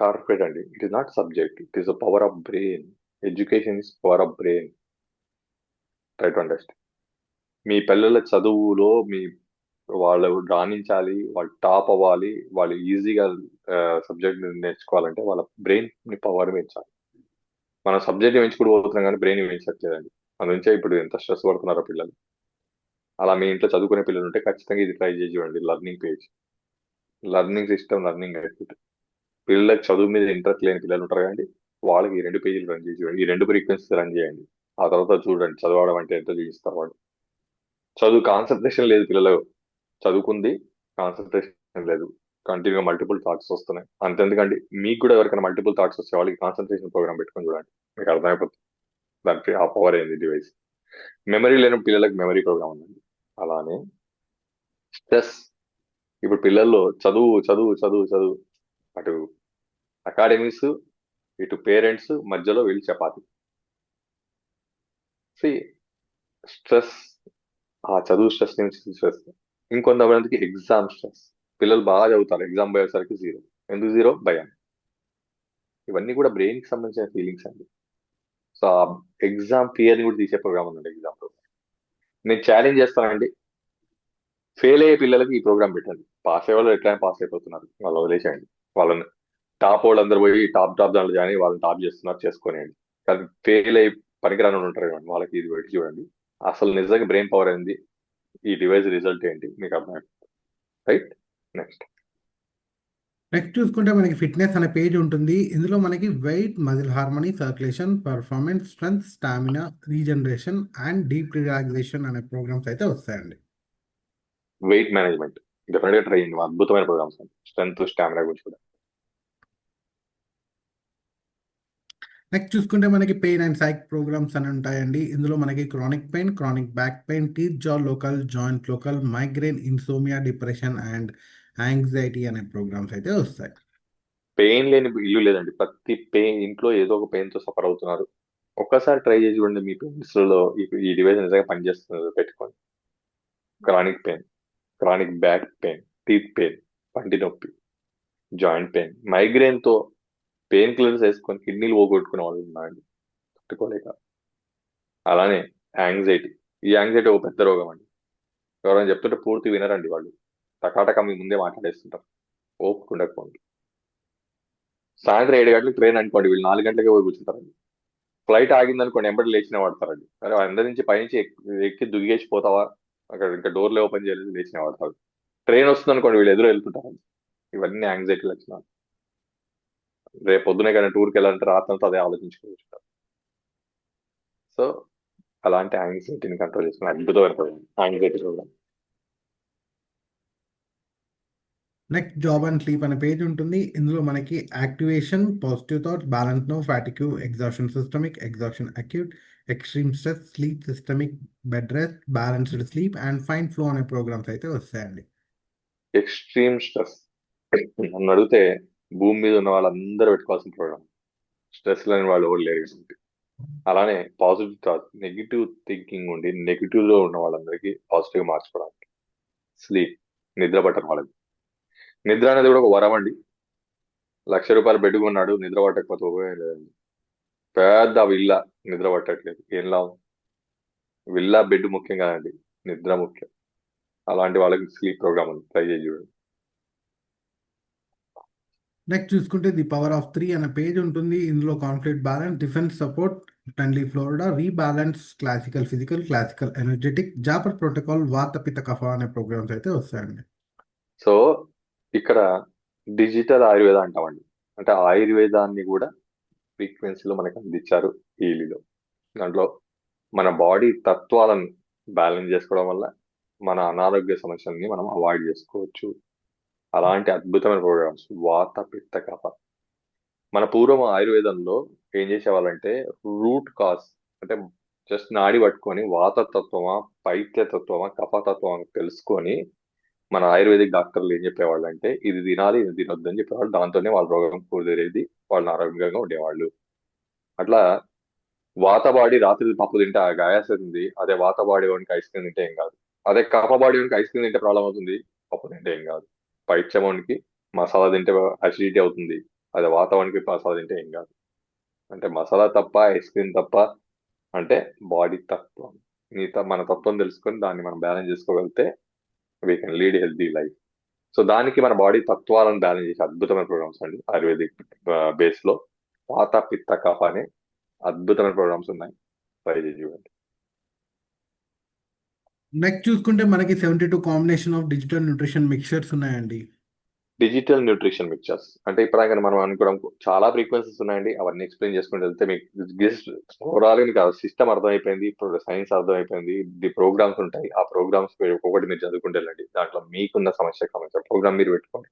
కార్పొరేట్ అండి, it is not subject, it is a power of brain. Education is power of brain. Try to understand. మీ పిల్లల చదువులో వాళ్ళు రాణించాలి, వాళ్ళు టాప్ అవ్వాలి, వాళ్ళు ఈజీగా సబ్జెక్ట్ నేర్చుకోవాలంటే వాళ్ళ బ్రెయిన్ ని పవర్ పెంచాలి. మనం సబ్జెక్ట్ పెంచుకుంటూ పోతున్నాం కానీ బ్రెయిన్ పెంచట్లేదండి. అందుకే ఇప్పుడు ఎంత స్ట్రెస్ పడుతున్నారో పిల్లలు. అలా మీ ఇంట్లో చదువుకునే పిల్లలు ఉంటే ఖచ్చితంగా ఇది ట్రై చేసి చూడండి. Learning page, learning system, learning activity. పిల్లలకు చదువు మీద ఇంట్రెస్ట్ లేని పిల్లలు ఉంటారు కదండి, వాళ్ళకి ఈ రెండు పేజీలు రన్ చేసి చూడండి, ఈ రెండు ఫ్రీక్వెన్సీ రన్ చేయండి. ఆ తర్వాత చూడండి చదవడం అంటే ఎంత చూపిస్తారు వాళ్ళు. చదువు కాన్సన్ట్రేషన్ లేదు పిల్లలు, చదువుకుంది కాన్సన్ట్రేషన్ లేదు, కంటిన్యూగా మల్టిపుల్ థాట్స్ వస్తున్నాయి. అంతెందుకండి, మీకు కూడా ఎవరికైనా మల్టిపుల్ థాట్స్ వస్తే వాళ్ళకి కాన్సన్ట్రేషన్ ప్రోగ్రామ్ పెట్టుకొని చూడండి, మీకు అర్థమైపోతుంది దానికి ఆ పవర్ ఏంది డివైస్. మెమరీ లేని పిల్లలకు మెమరీ ప్రోగ్రామ్ ఉందండి. అలానే స్ట్రెస్, ఇప్పుడు పిల్లల్లో చదువు చదువు చదువు చదువు, అటు అకాడమీస్, ఇటు పేరెంట్స్ మధ్యలో వీళ్ళు చపాతి. సి స్ట్రెస్, ఆ చదువు స్ట్రెస్ నుంచి స్ట్రెస్. ఇంకొంతమందికి ఎగ్జామ్ స్ట్రెస్. పిల్లలు బాగా చదువుతారు, ఎగ్జామ్ పోయేసరికి జీరో. ఎందుకు జీరో? భయం. ఇవన్నీ కూడా బ్రెయిన్ కి సంబంధించిన ఫీలింగ్స్ అండి. సో ఆ ఎగ్జామ్ ఫియర్ ని కూడా తీసే ప్రోగ్రామ్ ఉందండి ఎగ్జామ్ లో. నేను ఛాలెంజ్ చేస్తానండి, ఫెయిల్ అయ్యే పిల్లలకి ఈ ప్రోగ్రామ్ పెట్టండి. పాస్ అయ్యే వాళ్ళు ఎట్లయినా పాస్ అయిపోతున్నారు, వాళ్ళు వదిలేసేయండి. వాళ్ళని టాప్ వాళ్ళు అందరూ పోయి టాప్ టాప్ దాంట్లో జాయిన్ అయ్యి వాళ్ళని టాప్ చేస్తున్నారు, చేసుకోనియండి. కానీ ఫెయిల్ అయ్యి పనికిరాని వాళ్ళు ఉంటారు కదండి, వాళ్ళకి ఇది పెట్టి చూడండి. అసలు నిజంగా బ్రెయిన్ పవర్ ఏంది, ఈ డివైస్ రిజల్ట్ ఏంటి మీకు అర్థం. రైట్. నెక్స్ట్. నెక్స్ట్ చూసుకుంటే మనకి ఫిట్నెస్ అనే పేజ్ ఉంటుంది. ఇందులో మనకి weight, muscle harmony, circulation, performance, strength, stamina, regeneration and deep relaxation అనే ప్రోగ్రామ్స్ అయితే వస్తాయండి. వెయిట్ మేనేజ్మెంట్ డెఫినెట్ గా ట్రై చేయండి, అద్భుతమైన ప్రోగ్రామ్స్ అండి. స్ట్రెంత్ స్టామినా గురించి కూడా. నెక్స్ట్ చూసుకుంటే మనకి పెయిన్ అండ్ సైక్ ప్రోగ్రామ్స్ అని ఉంటాయండి. ఇందులో మనకి chronic pain, chronic back pain, teeth jaw local, joint local, migraine, insomnia, depression and anxiety అనే ప్రోగ్రామ్స్ అయితే వస్తాయి. పెయిన్ లేని ఇల్లు లేదండి, ప్రతి పెయిన్ ఇంట్లో ఏదో ఒక పెయిన్ తో సఫర్ అవుతున్నారు. ఒక్కసారి ట్రై చేసి చూడండి, మీ పెయిన్స్ లో ఈ డివైస్ నిజంగా పనిచేస్తుంది పెట్టుకోండి. Chronic pain, chronic back pain, teeth pain, పంటి నొప్పి, జాయింట్ పెయిన్, మైగ్రేన్ తో పెయిన్ కిల్లర్స్ వేసుకొని కిడ్నీలు పోగొట్టుకునే వాళ్ళు ఉన్నారండి తట్టుకోలేక. అలానే యాంగ్జైటీ. ఈ యాంగ్జైటీ ఒక పెద్ద రోగం అండి. ఎవరైనా చెప్తుంటే పూర్తి వినరండి వాళ్ళు, టకాటక మీ ముందే మాట్లాడేస్తుంటారు. ఓపిక ఉండకపోండి. సాయంత్రం 7 గంటలకు ట్రైన్ అనుకోండి, వీళ్ళు 4 గంటలకే పోయి కూర్చుంటారండి. ఫ్లైట్ ఆగింది అనుకోండి, ఎంబడి లేచిన వాడతారండి. అరే అందరి నుంచి పైనుంచి ఎక్కి దుగిగేసి పోతావా, అక్కడ ఇంకా డోర్లు ఓపెన్ చేయలేదు, లేచిన వాడతారు. ట్రైన్ వస్తుంది అనుకోండి, వీళ్ళు ఎదురు వెళ్తుంటారండి. ఇవన్నీ యాంగ్జైటీ లక్షణాలు. రేపు పొద్దునే కానీ టూర్కి వెళ్ళాలంటే రాత్రంతా అదే ఆలోచించుకుంటారు. సో అలాంటి యాంగ్జైటీని కంట్రోల్ చేసుకుని అద్భుతమైన program anxiety program. Next job and sleep అనే పేజ్ ఉంటుంది. ఇందులో మనకి activation, positive thoughts, balance no, fatigue, exhaustion systemic, exhaustion acute, extreme stress, sleep systemic, bed rest, balanced sleep and fine flow అనే programs అయితే వస్తాయండి. Extreme stress నన్ను అడిగితే భూమి మీద ఉన్న వాళ్ళందరూ పెట్టుకోవాల్సిన ప్రోగ్రామ్. స్ట్రెస్ లేని వాళ్ళు ఎవరు లేరు కాబట్టి. అలానే పాజిటివ్ థాట్, నెగిటివ్ థింకింగ్ ఉండి నెగిటివ్ లో ఉన్న వాళ్ళందరికీ పాజిటివ్ మార్చుకోవడానికి స్లీప్, నిద్ర పట్టని వాళ్ళకి. నిద్ర అనేది కూడా ఒక వరం అండి. ₹1,00,000 బెడ్ కొన్నాడు, నిద్ర పట్టకపోతే ఉపయోగం లేదండి. పెద్ద విల్లా, నిద్ర పట్టట్లేదు, ఏం లాభం? విల్లా బెడ్ ముఖ్యం కాదండి, నిద్ర ముఖ్యం. అలాంటి వాళ్ళకి స్లీప్ ప్రోగ్రామ్ ఉంది, ట్రై చేసి చూడండి. నెక్స్ట్ చూసుకుంటే ది పవర్ ఆఫ్ త్రీ అనే పేజ్ ఉంటుంది. ఇందులో conflict balance, defence support, friendly Florida, rebalance, classical physical, classical energetic, Zapper protocol, వాత పిత కఫ అనే ప్రోగ్రామ్స్ అయితే వస్తాయండి. సో ఇక్కడ డిజిటల్ ఆయుర్వేద అంటామండి. అంటే ఆయుర్వేదాన్ని కూడా ఫ్రీక్వెన్సీలో మనకు అందించారు ఈలీలో. దాంట్లో మన బాడీ తత్వాలను బ్యాలెన్స్ చేసుకోవడం వల్ల మన అనారోగ్య సమస్యల్ని మనం అవాయిడ్ చేసుకోవచ్చు. అలాంటి అద్భుతమైన ప్రోగ్రామ్స్ వాత పిత్త కఫ. మన పూర్వం ఆయుర్వేదంలో ఏం చేసేవాళ్ళంటే రూట్ కాజ్, అంటే జస్ట్ నాడి పట్టుకొని వాత తత్వమా, పైత్య తత్వమా, కఫ తత్వమా అని తెలుసుకొని మన ఆయుర్వేదిక్ డాక్టర్లు ఏం చెప్పేవాళ్ళు అంటే ఇది తినాలి, ఇది తినొద్దు అని చెప్పేవాళ్ళు. దాంతోనే వాళ్ళ రోగం కుదిరేది, వాళ్ళు ఆరోగ్యంగా ఉండేవాళ్ళు. అట్లా వాత బాడీ రాత్రి పప్పు తింటే ఆ గాయాస్తుంది, అదే వాత బాడీ వానికి ఐస్ క్రీమ్ తింటే ఏం కాదు. అదే కఫ బాడీ వానికి ఐస్ క్రీమ్ తింటే ప్రాబ్లం అవుతుంది, పప్పు తింటే ఏం కాదు. పైత్యవానికి మసాలా తింటే అసిడిటీ అవుతుంది, అదే వాతావరణానికి మసాలా తింటే ఏం కాదు. అంటే మసాలా తప్ప, ఐస్ క్రీమ్ తప్ప, అంటే బాడీ తత్వం. మన తత్వం తెలుసుకొని దాన్ని మనం బ్యాలెన్స్ చేసుకోగలిగితే we can lead healthy life. So దానికి మన బాడీ తత్వాలను బ్యాలెన్స్ చేసే అద్భుతమైన ప్రోగ్రామ్స్ అండి ఆయుర్వేదిక్ బేస్ లో. వాత పిత్త కఫ అనే అద్భుతమైన ప్రోగ్రామ్స్ ఉన్నాయి, ట్రై చేసి చూడండి. నెక్స్ట్ చూసుకుంటే మనకి 72 combination of digital nutrition mixtures ఉన్నాయండి. డిజిటల్ న్యూట్రిషన్ మిక్చర్స్ అంటే ఇప్పుడు మనం అనుకోవడం చాలా ఫ్రీక్వెన్సీస్ ఉన్నాయండి. అవన్నీ ఎక్స్ప్లెయిన్ చేసుకుంటూ వెళ్తే మీకు జస్ట్ ఓవరాల్ మీకు సిస్టమ్ అర్థమైపోయింది, ఇప్పుడు సైన్స్ అర్థమైపోయింది, ది ప్రోగ్రామ్స్ ఉంటాయి. ఆ ప్రోగ్రామ్స్ ఒక్కొక్కటి మీరు చదువుకుంటూ వెళ్ళండి. దాంట్లో మీకున్న సమస్య కావచ్చు ప్రోగ్రామ్ మీరు పెట్టుకోండి,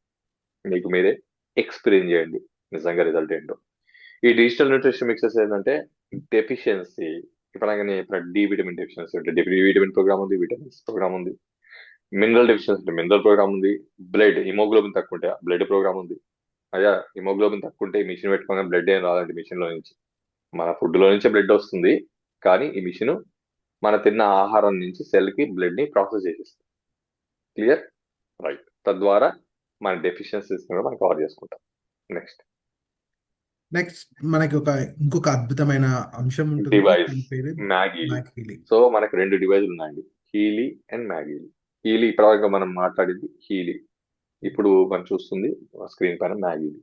మీకు మీరే ఎక్స్పీరియన్స్ చేయండి నిజంగా రిజల్ట్ ఏంటో. ఈ డిజిటల్ న్యూట్రిషన్ మిక్సెస్ ఏంటంటే డెఫిషియన్సీ, ఇప్పుడు డి విటమిన్ డెఫిషియన్సీ ఉంటే డి విటమిన్ ప్రోగ్రామ్ ఉంది, విటమిన్స్ ప్రోగ్రామ్ ఉంది. మినరల్ డెఫిషియన్సీ ఉంటే మినరల్ ప్రోగ్రామ్ ఉంది. బ్లడ్ హిమోగ్లోబిన్ తక్కువ ఉంటే బ్లడ్ ప్రోగ్రామ్ ఉంది. అయ్యా హిమోగ్లోబిన్ తక్కువ ఉంటే ఈ మిషన్ పెట్టుకున్న బ్లడ్ ఏం రాదండి మిషన్ లో నుంచి, మన ఫుడ్ లో నుంచే బ్లడ్ వస్తుంది. కానీ ఈ మిషన్ మన తిన్న ఆహారం నుంచి సెల్ కి బ్లడ్ ని ప్రాసెస్ చేసేస్తుంది. క్లియర్? రైట్. తద్వారా మన డెఫిషియన్సీస్ కూడా మనం కవర్ చేసుకుంటాం. నెక్స్ట్ నెక్స్ట్ మనకి ఇంకొక అద్భుతమైన అంశం ఉంటుంది. డివైస్ దాని పేరు మ్యాగీలి. Mac Healy. సో మనకు రెండు డివైజులు ఉన్నాయండి, హీలీ అండ్ మ్యాగీలి. హీలీ ఇప్పటివరకు మనం మాట్లాడింది హీలీ, ఇప్పుడు మనం చూస్తుంది స్క్రీన్ పైన మ్యాగీలి.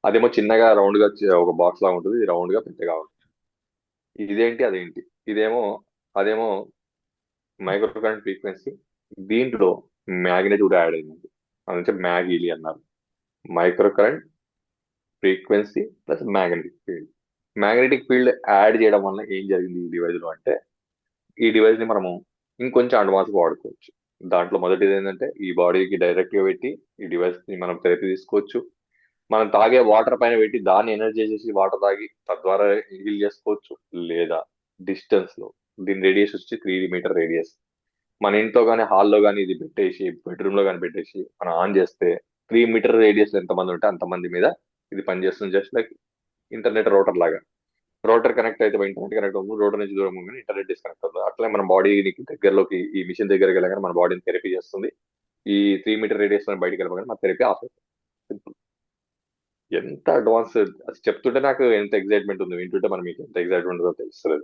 అదేమో చిన్నగా రౌండ్ గా ఒక బాక్స్ లాగా ఉంటుంది, ఇది రౌండ్ గా పెద్దగా ఉంటుంది. ఇదేంటి అదేంటి, ఇదేమో అదేమో మైక్రో కరెంట్ ఫ్రీక్వెన్సీ, దీంట్లో మ్యాగ్నెట్ కూడా యాడ్ అయింది, అందుకే మ్యాగీలి అన్నారు. Micro current frequency plus magnetic field. Magnetic field add చేయడం వల్ల ఏం జరిగింది ఈ డివైస్ లో అంటే, ఈ డివైస్ ని మనము ఇంకొంచెం అడ్వాన్స్ గా వాడుకోవచ్చు. దాంట్లో మొదటిది ఏంటంటే ఈ బాడీకి డైరెక్ట్ గా పెట్టి ఈ డివైస్ ని మనం థెరపీ తీసుకోవచ్చు. మనం తాగే వాటర్ పైన పెట్టి దాన్ని ఎనర్జీ చేసి వాటర్ తాగి తద్వారా హీల్ చేసుకోవచ్చు. లేదా డిస్టెన్స్ లో, దీని రేడియస్ వచ్చి 3 మీటర్ రేడియస్, మన ఇంట్లో కానీ హాల్లో కానీ ఇది పెట్టేసి బెడ్రూమ్ లో కానీ పెట్టేసి మనం ఆన్ చేస్తే 3 మీటర్ రేడియస్ ఎంతమంది ఉంటే అంతమంది మీద ఇది పనిచేస్తుంది. జస్ట్ లైక్ ఇంటర్నెట్ రౌటర్ లాగా. రోటర్ కనెక్ట్ అయితే ఇంటర్నెట్ కనెక్ట్ అవుతుంది, రోటర్ నుంచి దూరం కానీ ఇంటర్నెట్ డిస్కనెక్ట్ అవుతుంది. అట్లే మన బాడీకి దగ్గరలోకి ఈ మిషన్ దగ్గరికి వెళ్ళగానే మన బాడీని థెరపీ చేస్తుంది. ఈ 3 మీటర్ రేడియస్ బయటికి వెళ్ళగానే మన థెరపీ ఆఫ్ అవుతుంది. సింపుల్. ఎంత అడ్వాన్స్, అది చెప్తుంటే నాకు ఎంత ఎగ్జైట్మెంట్ ఉంది, వింటుంటే మనం మీకు ఎంత ఎగ్జైట్మెంట్ ఉందో తెలుస్తుంది.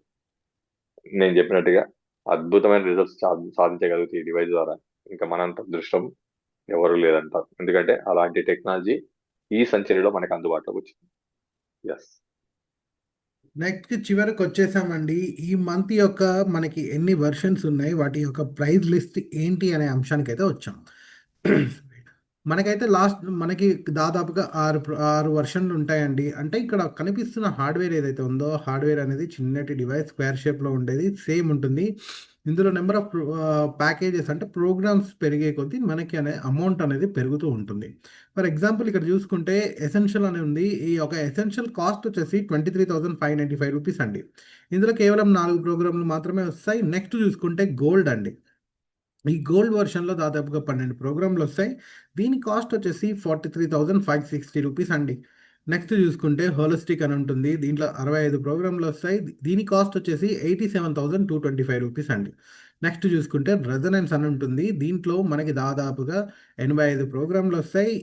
నేను చెప్పినట్టుగా అద్భుతమైన రిజల్ట్స్ సాధించగలుగుతాయి ఈ డివైస్ ద్వారా. ఇంకా మనంత అదృష్టం ఎవరు లేదంటారు, ఎందుకంటే అలాంటి టెక్నాలజీ ఈ సెంచరీలో మనకు అందుబాటులోకి వచ్చింది. ఎస్. నెక్స్ట్ చివరికి వచ్చేసామండి. ఈ మంత్ యొక్క మనకి ఎన్ని వెర్షన్స్ ఉన్నాయి, వాటి యొక్క ప్రైస్ లిస్ట్ ఏంటి అనే అంశానికైతే వచ్చాం. మనకైతే మనకి దాదాపుగా 6 వెర్షన్లు ఉంటాయండి. అంటే ఇక్కడ కనిపిస్తున్న హార్డ్వేర్ ఏదైతే ఉందో, హార్డ్వేర్ అనేది చిన్నటి డివైస్ స్క్వేర్ షేప్లో ఉండేది సేమ్ ఉంటుంది. ఇందులో నెంబర్ ఆఫ్ ప్యాకేజెస్ అంటే ప్రోగ్రామ్స్ పెరిగే కొద్దీ మనకి అమౌంట్ అనేది పెరుగుతూ ఉంటుంది. ఫర్ ఎగ్జాంపుల్ ఇక్కడ చూసుకుంటే ఎసెన్షియల్ అని ఉంది. ఈ ఒక ఎసెన్షియల్ కాస్ట్ వచ్చేసి 23,595 రూపీస్ అండి. ఇందులో కేవలం 4 ప్రోగ్రాంలు మాత్రమే వస్తాయి. నెక్స్ట్ చూసుకుంటే గోల్డ్ అండి. ఈ గోల్డ్ వెర్షన్లో దాదాపుగా 12 ప్రోగ్రాంలు వస్తాయి. దీని కాస్ట్ వచ్చేసి 43,560 రూపీస్ అండి. నెక్స్ట్ చూసుకుంటే హోలిస్టిక్ అని ఉంటుంది. దీంట్లో 65 ప్రోగ్రాంలు వస్తాయి. దీని కాస్ట్ వచ్చేసి 87,225 రూపీస్ అండి. నెక్స్ట్ చూసుకుంటే రెజనెన్స్ అని ఉంటుంది. దీంట్లో మనకి దాదాపుగా 85 ప్రోగ్రాంలు వస్తాయి.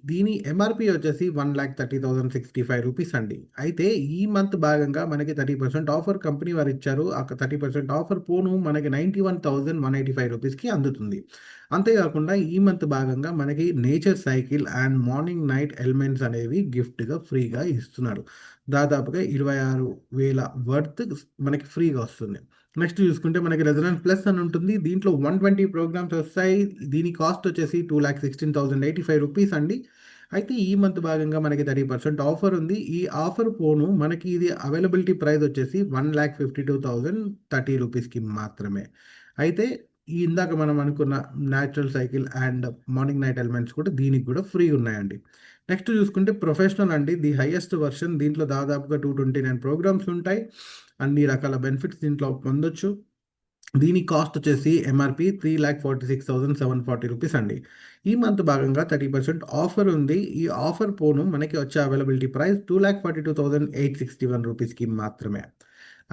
దీని ఎంఆర్పి వచ్చేసి 1,30,065 రూపీస్ అండి. అయితే ఈ మంత్ భాగంగా మనకి 30% ఆఫర్ కంపెనీ వారు ఇచ్చారు. ఆ 30% ఆఫర్ పోను మనకి 91,185 రూపీస్కి అందుతుంది. అంతేకాకుండా ఈ మంత్ భాగంగా మనకి nature cycle and morning night elements అనేవి గిఫ్ట్గా ఫ్రీగా ఇస్తున్నారు. దాదాపుగా 26,000 వర్త్ మనకి ఫ్రీగా వస్తుంది. నెక్స్ట్ చూసుకుంటే మనకి రెజొనెన్స్ ప్లస్ అని ఉంటుంది. దీంట్లో 120 ప్రోగ్రామ్స్ వస్తాయి. దీని కాస్ట్ వచ్చేసి 2,16,085 రూపీస్ అండి. అయితే ఈ మంత్ భాగంగా మనకి 30% ఆఫర్ ఉంది. ఈ ఆఫర్ పోను మనకి ఇది అవైలబిలిటీ ప్రైస్ వచ్చేసి 1,52,030 రూపీస్కి మాత్రమే. అయితే ఈ ఇందాక మనం అనుకున్న natural cycle and morning night elements కూడా దీనికి కూడా ఫ్రీ ఉన్నాయండి. నెక్స్ట్ చూసుకుంటే ప్రొఫెషనల్ అండి, ది హైయెస్ట్ వర్షన్. దీంట్లో దాదాపుగా 229 ప్రోగ్రామ్స్ ఉంటాయి. అన్ని రకాల బెనిఫిట్స్ దీంట్లో పొందొచ్చు. దీని కాస్ట్ వచ్చేసి ఎంఆర్పి 3,46,740 రూపీస్ అండి. ఈ మంత్ భాగంగా 30% ఆఫర్ ఉంది. ఈ ఆఫర్ పోను మనకి వచ్చే అవైలబిలిటీ ప్రైస్ 2,42,861 రూపీస్కి మాత్రమే.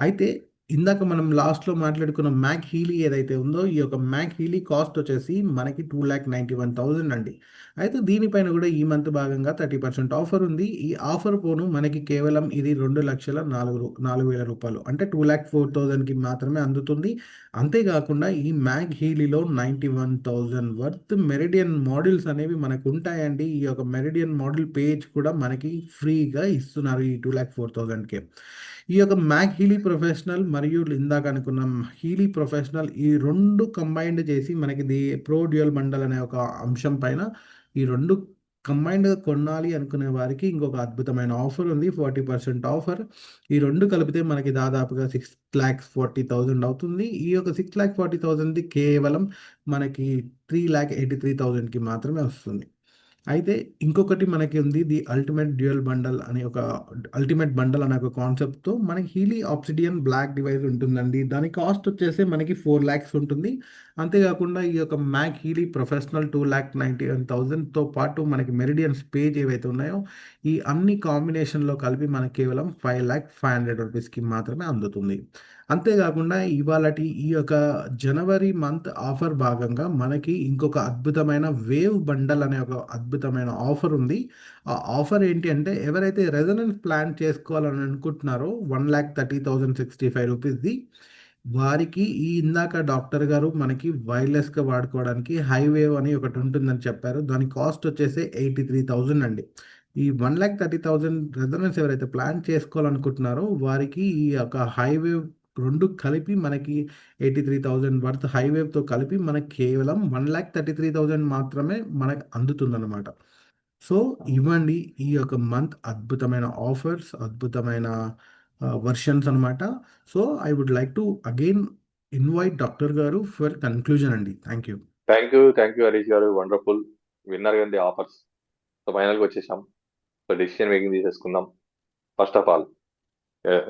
అయితే ఇందాక మనం లాస్ట్లో మాట్లాడుకున్న మ్యాక్ హీలీ ఏదైతే ఉందో, ఈ యొక్క మ్యాక్ హీలీ కాస్ట్ వచ్చేసి మనకి 2,91,000 అండి. అయితే దీనిపైన కూడా ఈ మంత్ భాగంగా 30% ఆఫర్ ఉంది. ఈ ఆఫర్ పోను మనకి కేవలం ఇది 2,04,000 రూపాయలు అంటే 2,04,000కి మాత్రమే అందుతుంది. అంతేకాకుండా ఈ మ్యాక్ హీలీలో 91,000 వర్త్ మెరిడియన్ మోడల్స్ అనేవి మనకు ఉంటాయండి. ఈ యొక్క మెరిడియన్ మోడల్ పేజ్ కూడా మనకి ఫ్రీగా ఇస్తున్నారు ఈ 2,04,000కే. ఈ యొక్క మ్యాక్ హీలీ ప్రొఫెషనల్ మరియు ఇందాక అనుకున్న హీలీ ప్రొఫెషనల్ ఈ రెండు కంబైన్డ్ చేసి మనకి ది ప్రో డ్యూయల్ బండల్ అనే ఒక అంశం పైన ఈ రెండు కంబైన్డ్గా కొనాలి అనుకునే వారికి ఇంకొక అద్భుతమైన ఆఫర్ ఉంది, 40% ఆఫర్. ఈ రెండు కలిపితే మనకి దాదాపుగా 6,40,000 అవుతుంది. ఈ యొక్క 6,40,000ది కేవలం మనకి 3,83,000కి మాత్రమే వస్తుంది. అయితే ఇంకొకటి మనకి ఉంది, ది అల్టిమేట్ బండల్ అనే ఒక కాన్సెప్ట్తో మనకి హీలీ ఆబ్సిడియన్ బ్లాక్ డివైస్ ఉంటుందండి. దాని కాస్ట్ వచ్చేసి మనకి 4 lakhs ఉంటుంది. అంతేకాకుండా ఈ యొక్క మ్యాక్ హీలీ ప్రొఫెషనల్ 2,91,000తో పాటు మనకి మెరిడియన్స్ పేజ్ ఏవైతే ఉన్నాయో ఈ అన్ని కాంబినేషన్లో కలిపి మనకి కేవలం 5,05,000 రూపీస్కి మాత్రమే అందుతుంది. అంతేకాకుండా ఇవాళటి ఈ యొక్క జనవరి మంత్ ఆఫర్ భాగంగా మనకి ఇంకొక అద్భుతమైన వేవ్ బండల్ అనే ఒక అద్భుతమైన ఆఫర్ ఉంది. ఆ ఆఫర్ ఏంటి అంటే ఎవరైతే రెజొనెన్స్ ప్లాన్ చేసుకోవాలని అనుకుంటున్నారో 1,30,065 రూపీస్ది, వారికి ఈ ఇందాక డాక్టర్ గారు మనకి వైర్లెస్గా వాడుకోవడానికి హైవేవ్ అని ఒకటి ఉంటుందని చెప్పారు. దాని కాస్ట్ వచ్చేసి 83,000 అండి. ఈ 1,30,000 రెజొనెన్స్ ఎవరైతే ప్లాన్ చేసుకోవాలనుకుంటున్నారో వారికి ఈ యొక్క హైవేవ్ రెండు కలిపి మనకి 83,000 వర్త్ హైవేవ్తో కలిపి మనకి కేవలం 1,33,000 మాత్రమే మనకు అందుతుందన్నమాట. సో ఇవ్వండి ఈ యొక్క మంత్ అద్భుతమైన ఆఫర్స్, అద్భుతమైన వర్షన్స్ అనమాట. So I would like to again invite doctor గారు ఫర్ కన్క్లూజన్ అండి. Thank you. Thank you Harish గారు, వండర్ఫుల్. విన్నారు కదండి ఆఫర్స్. సో ఫైనల్గా వచ్చేసాం. సో డెసిషన్ మేకింగ్ తీసేసుకుందాం. First of all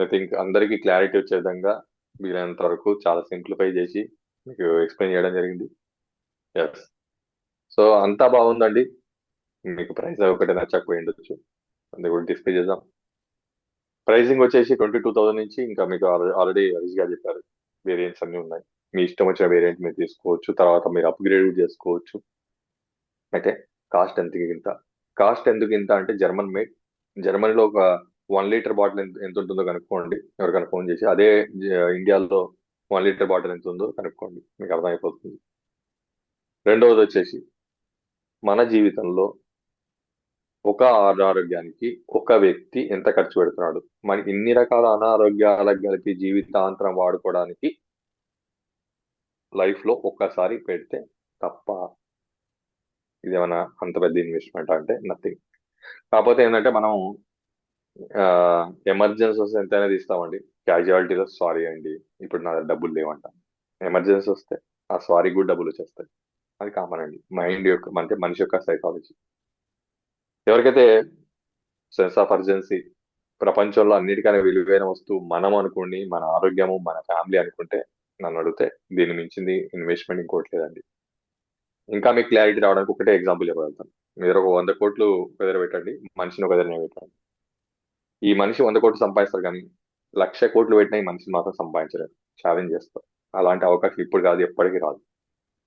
I think అందరికీ క్లారిటీ వచ్చే విధంగా వీలైనంత వరకు చాలా సింప్లిఫై చేసి మీకు ఎక్స్ప్లెయిన్ చేయడం జరిగింది. ఎస్. సో అంతా బాగుందండి. మీకు ప్రైస్ ఒకటి నచ్చకపోయి ఉండొచ్చు, అది కూడా డిస్ప్లే చేద్దాం. ప్రైసింగ్ వచ్చేసి 22,000 నుంచి ఇంకా మీకు ఆల్రెడీ హరీష్ గారు చెప్పారు వేరియంట్స్ అన్ని ఉన్నాయి. మీ ఇష్టం వచ్చిన వేరియంట్ మీరు తీసుకోవచ్చు, తర్వాత మీరు అప్గ్రేడ్ చేసుకోవచ్చు. అయితే కాస్ట్ ఎందుకు ఇంత అంటే జర్మన్ మేడ్. జర్మనీలో ఒక 1 లీటర్ బాటిల్ ఎంత ఉంటుందో కనుక్కోండి, ఎవరికైనా ఫోన్ చేసి. అదే ఇండియాలో 1 లీటర్ బాటిల్ ఎంత ఉందో కనుక్కోండి, మీకు అర్థమైపోతుంది. రెండవది వచ్చేసి మన జీవితంలో ఒక అనారోగ్యానికి ఒక వ్యక్తి ఎంత ఖర్చు పెడుతున్నాడు. మరి ఇన్ని రకాల అనారోగ్యాలకు కలిపి జీవితాంతరం వాడుకోవడానికి లైఫ్ లో ఒక్కసారి పెడితే తప్ప. ఇదేమన్నా అంత పెద్ద ఇన్వెస్ట్మెంట్ అంటే నథింగ్. కాకపోతే ఏంటంటే మనం ఎమర్జెన్సీ వస్తే ఎంతైనా తీస్తామండి. క్యాజువాలిటీలో సారీ అండి, ఇప్పుడు నా దగ్గర డబ్బులు లేవంటాం. ఎమర్జెన్సీ వస్తే ఆ సారీ కూడా డబ్బులు వచ్చేస్తాయి. అది కామన్ అండి, మైండ్ యొక్క అంటే మనిషి యొక్క సైకాలజీ. ఎవరికైతే సెన్స్ ఆఫ్ అర్జెన్సీ, ప్రపంచంలో అన్నిటికన్నా విలువైన వస్తువు మనం అనుకోండి, మన ఆరోగ్యము, మన ఫ్యామిలీ అనుకుంటే, నన్ను అడిగితే దీన్ని మించింది ఇన్వెస్ట్మెంట్ ఇంకోటి లేదండి. ఇంకా మీకు క్లారిటీ రావడానికి ఒకటే ఎగ్జాంపుల్ చెప్పగలుగుతాను. మీరు ఒక 100 కోట్లు ఒక దగ్గర పెట్టండి, మనిషిని ఒక దగ్గర పెట్టండి. ఈ మనిషి 100 కోట్లు సంపాదిస్తారు, కానీ 1,00,000 కోట్లు పెట్టినా ఈ మనిషిని మాత్రం సంపాదించలేరు. ఛాలెంజ్ చేస్తారు. అలాంటి అవకాశం ఇప్పుడు కాదు, ఎప్పటికీ రాదు.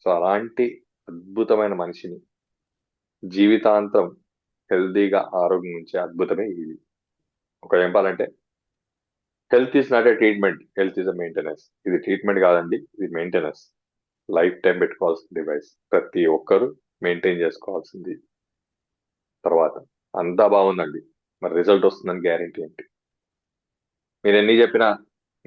సో అలాంటి అద్భుతమైన మనిషిని జీవితాంతం హెల్దీగా ఆరోగ్యం ఉంచే అద్భుతమే ఇది. ఒక చెప్పాలంటే health is not a treatment, health is a maintenance. ఇది ట్రీట్మెంట్ కాదండి, ఇది మెయింటెనెన్స్. లైఫ్ టైం పెట్టుకోవాల్సిన డివైస్, ప్రతి ఒక్కరు మెయింటైన్ చేసుకోవాల్సింది. తర్వాత అంతా బాగుందండి, మరి రిజల్ట్ వస్తుందని గ్యారెంటీ ఏంటి? మీరు ఎన్ని చెప్పినా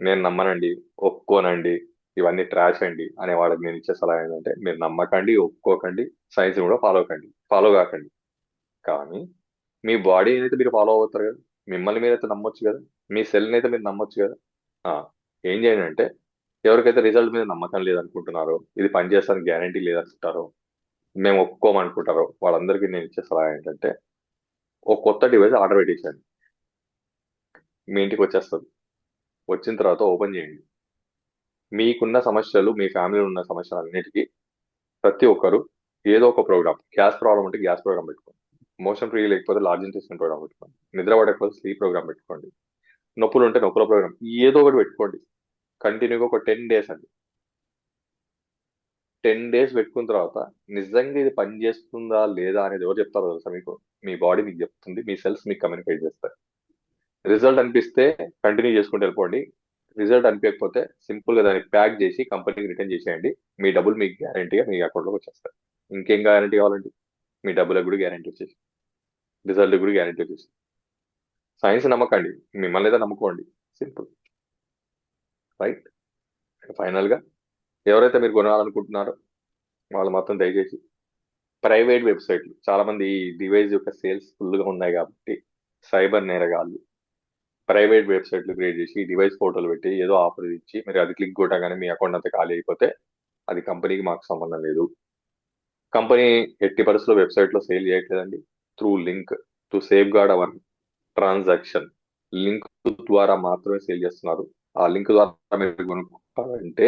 నేను నమ్మనండి, ఒప్పుకోనండి, ఇవన్నీ ట్రాష్ అండి అనే వాళ్ళకి నేను ఇచ్చే సలహా ఏంటంటే, మీరు నమ్మకండి, ఒప్పుకోకండి, సైన్స్ కూడా ఫాలో కాకండి. కానీ మీ బాడీ అయితే మీరు ఫాలో అవుతారు కదా, మిమ్మల్ని మీరైతే నమ్మొచ్చు కదా, మీ సెల్ని అయితే మీరు నమ్మొచ్చు కదా. ఆ, ఏం చేయండి అంటే, ఎవరికైతే రిజల్ట్ మీద నమ్మకం లేదనుకుంటున్నారో, ఇది పనిచేస్తానికి గ్యారంటీ లేదనుకుంటారో, మేము ఒప్పుకోమనుకుంటారో, వాళ్ళందరికీ నేను ఇచ్చే సలహా ఏంటంటే, ఒక కొత్త డివైస్ ఆర్డర్ పెట్టేసాను, మీ ఇంటికి వచ్చేస్తుంది. వచ్చిన తర్వాత ఓపెన్ చేయండి. మీకున్న సమస్యలు, మీ ఫ్యామిలీలో ఉన్న సమస్యలు అన్నిటికీ ప్రతి ఒక్కరు ఏదో ఒక ప్రోగ్రామ్, గ్యాస్ ప్రాబ్లం ఉంటే గ్యాస్ ప్రోగ్రామ్ పెట్టుకోండి, మోషన్ ఫ్రీ లేకపోతే లార్జ్ ఇంటెస్టైన్ ప్రోగ్రామ్ పెట్టుకోండి, నిద్ర పడకపోతే స్లీప్ ప్రోగ్రామ్ పెట్టుకోండి, నొప్పులు ఉంటే నొప్పుల ప్రోగ్రామ్, ఏదో ఒకటి పెట్టుకోండి. కంటిన్యూగా ఒక 10 డేస్ అండి. 10 డేస్ పెట్టుకున్న తర్వాత నిజంగా ఇది పని చేస్తుందా లేదా అనేది ఎవరు చెప్తారో తెలుసా మీకు? మీ బాడీ మీకు చెప్తుంది, మీ సెల్స్ మీకు కమ్యూనికేట్ చేస్తాయి. రిజల్ట్ అనిపిస్తే కంటిన్యూ చేసుకుంటూ వెళ్ళిపోండి. రిజల్ట్ అనిపించకపోతే సింపుల్ గా దాన్ని ప్యాక్ చేసి కంపెనీకి రిటర్న్ చేసేయండి. మీ డబ్బులు మీకు గ్యారంటీగా మీ అకౌంట్లోకి వచ్చేస్తాయి. ఇంకేం గ్యారంటీ కావాలండి? మీ డబ్బులకు కూడా గ్యారంటీ వచ్చేసి, రిజల్ట్ కూడా గ్యారంటీ వచ్చేసి. సైన్స్ నమ్మకండి, మిమ్మల్ని అయితే నమ్ముకోండి. Simple, right? ఫైనల్ గా ఎవరైతే మీరు కొనాలనుకుంటున్నారో వాళ్ళు మాత్రం దయచేసి ప్రైవేట్ వెబ్సైట్లు, చాలా మంది ఈ డివైస్ యొక్క సేల్స్ ఫుల్ గా ఉన్నాయి కాబట్టి సైబర్ నేరగాళ్ళు ప్రైవేట్ వెబ్సైట్లు క్రియేట్ చేసి డివైస్ ఫోటోలు పెట్టి ఏదో ఆఫర్ ఇచ్చి మీరు అది క్లిక్ కొట్టగానే మీ అకౌంట్ అంతా ఖాళీ అయిపోతే అది కంపెనీకి మాకు సంబంధం లేదు. కంపెనీ ఎట్టి పరిస్థితుల్లో వెబ్సైట్ లో సేల్ చేయట్లేదండి. Through link, to safeguard our transaction, link ద్వారా మాత్రమే సేల్ చేస్తున్నారు. ఆ లింక్ ద్వారా మీరు కొనుక్కోవాలంటే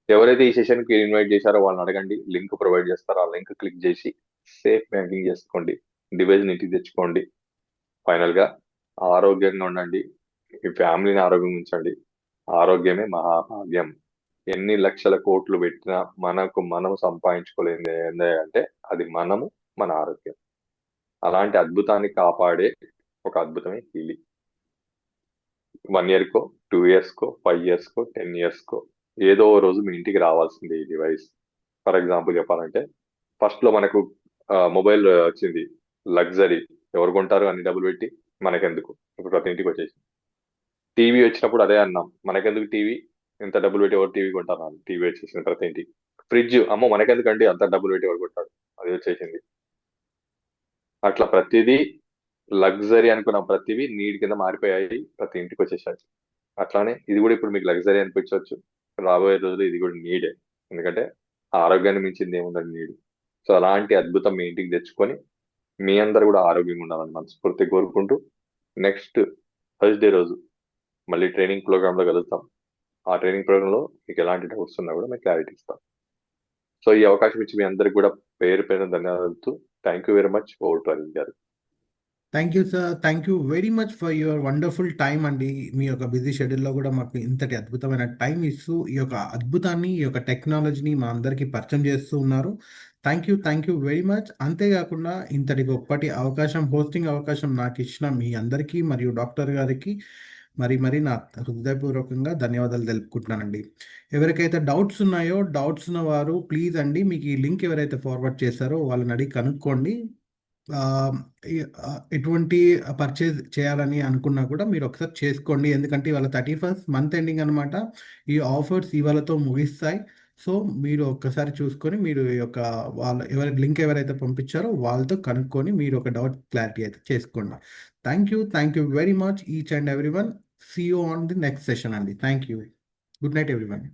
ఎవరైతే ఈ సెషన్ కి ఇన్వైట్ చేశారో వాళ్ళని అడగండి, లింక్ ప్రొవైడ్ చేస్తారు. ఆ లింక్ క్లిక్ చేసి సేఫ్ బ్యాంకింగ్ చేసుకోండి, డివైస్ ఇంటికి తెచ్చుకోండి. ఫైనల్ గా ఆరోగ్యంగా ఉండండి, మీ ఫ్యామిలీని ఆరోగ్యంగా ఉంచండి. ఆరోగ్యమే మహాభాగ్యం. ఎన్ని లక్షల కోట్లు పెట్టినా మనకు మనం సంపాదించుకోలేనిది ఏంది అంటే అది మన ఆరోగ్యం. అలాంటి అద్భుతాన్ని కాపాడే ఒక అద్భుతమే హీలి. 1 ఇయర్కో, 2 ఇయర్స్కో, 5 ఇయర్స్కో, 10 ఇయర్స్కో ఏదో ఓ రోజు మీ ఇంటికి రావాల్సిందే ఈ డివైస్. ఫర్ ఎగ్జాంపుల్ చెప్పాలంటే ఫస్ట్ లో మనకు మొబైల్ వచ్చింది, లగ్జరీ. ఎవరు కొంటారు అన్ని డబ్బులు పెట్టి? మనకెందుకు, ఇప్పుడు ప్రతి ఇంటికి వచ్చేసి. టీవీ వచ్చినప్పుడు అదే అన్నాం, మనకెందుకు టీవీ, ఇంత డబ్బులు పెట్టి ఎవరు టీవీ కొంటారు? టీవీ వచ్చేసింది ప్రతి ఇంటికి. ఫ్రిడ్జ్, అమ్మో మనకెందుకండి అంత డబ్బులు పెట్టి ఎవరు కొంటాడు, అది వచ్చేసింది. అట్లా ప్రతిదీ లగ్జరీ అనుకున్న ప్రతిదీ నీడ్ కింద మారిపోయాయి, ప్రతి ఇంటికి వచ్చేసాయి. అట్లానే ఇది కూడా ఇప్పుడు మీకు లగ్జరీ అనిపించవచ్చు, రాబోయే రోజులు ఇది కూడా నీడే. ఎందుకంటే ఆరోగ్యాన్ని మించింది ఏముందని నీడు. సో అలాంటి అద్భుతం మీ ఇంటికి తెచ్చుకొని మీ అందరు కూడా ఆరోగ్యంగా ఉండాలని మనస్ఫూర్తి కోరుకుంటూ, నెక్స్ట్ థర్స్డే రోజు మళ్ళీ ట్రైనింగ్ ప్రోగ్రామ్ లో కలుద్దాం. ఆ ట్రైనింగ్ ప్రోగ్రామ్ లో మీకు ఎలాంటి డౌట్స్ ఉన్నా కూడా మేము క్లారిటీ ఇస్తాం. సో ఈ అవకాశం ఇచ్చి మీ అందరికి కూడా పేరు పేరు ధన్యవాదాలు. Thank you very much. Over to Aravind garu. Thank you sir. Thank you very much for your wonderful time అండి. మీ యొక్క బిజీ షెడ్యూల్లో కూడా మాకు ఇంతటి అద్భుతమైన టైం ఇస్తూ ఈ యొక్క అద్భుతాన్ని, ఈ యొక్క టెక్నాలజీని మా అందరికీ పరిచయం చేస్తూ ఉన్నారు. Thank you very much. అంతేకాకుండా ఇంతటి గొప్పటి అవకాశం, హోస్టింగ్ అవకాశం నాకు ఇచ్చిన మీ అందరికీ మరియు డాక్టర్ గారికి మరి నా హృదయపూర్వకంగా ధన్యవాదాలు తెలుపుకుంటున్నానండి. ఎవరికైతే డౌట్స్ ఉన్నాయో, డౌట్స్ ఉన్న వారు ప్లీజ్ అండి, మీకు ఈ లింక్ ఎవరైతే ఫార్వర్డ్ చేశారో వాళ్ళని అడిగి కనుక్కోండి. ఆహ్, ఎటువంటి పర్చేజ్ చేయాలని అనుకున్నా కూడా మీరు ఒకసారి చేసుకోండి. ఎందుకంటే ఇవాళ 31st మంత్ ఎండింగ్ అనమాట. ఈ ఆఫర్స్ ఇవాళతో ముగిస్తాయి. సో, మీరు ఒక్కసారి చూసుకొని మీరు ఈ యొక్క ఎవరి లింక్ ఎవరైతే పంపించారో వాళ్ళతో కనుక్కొని మీరు ఒక డౌట్ క్లారిటీ అయితే చేసుకోండి. Thank you very much each and everyone. See you on the next session అండి. Thank you. Good night everyone.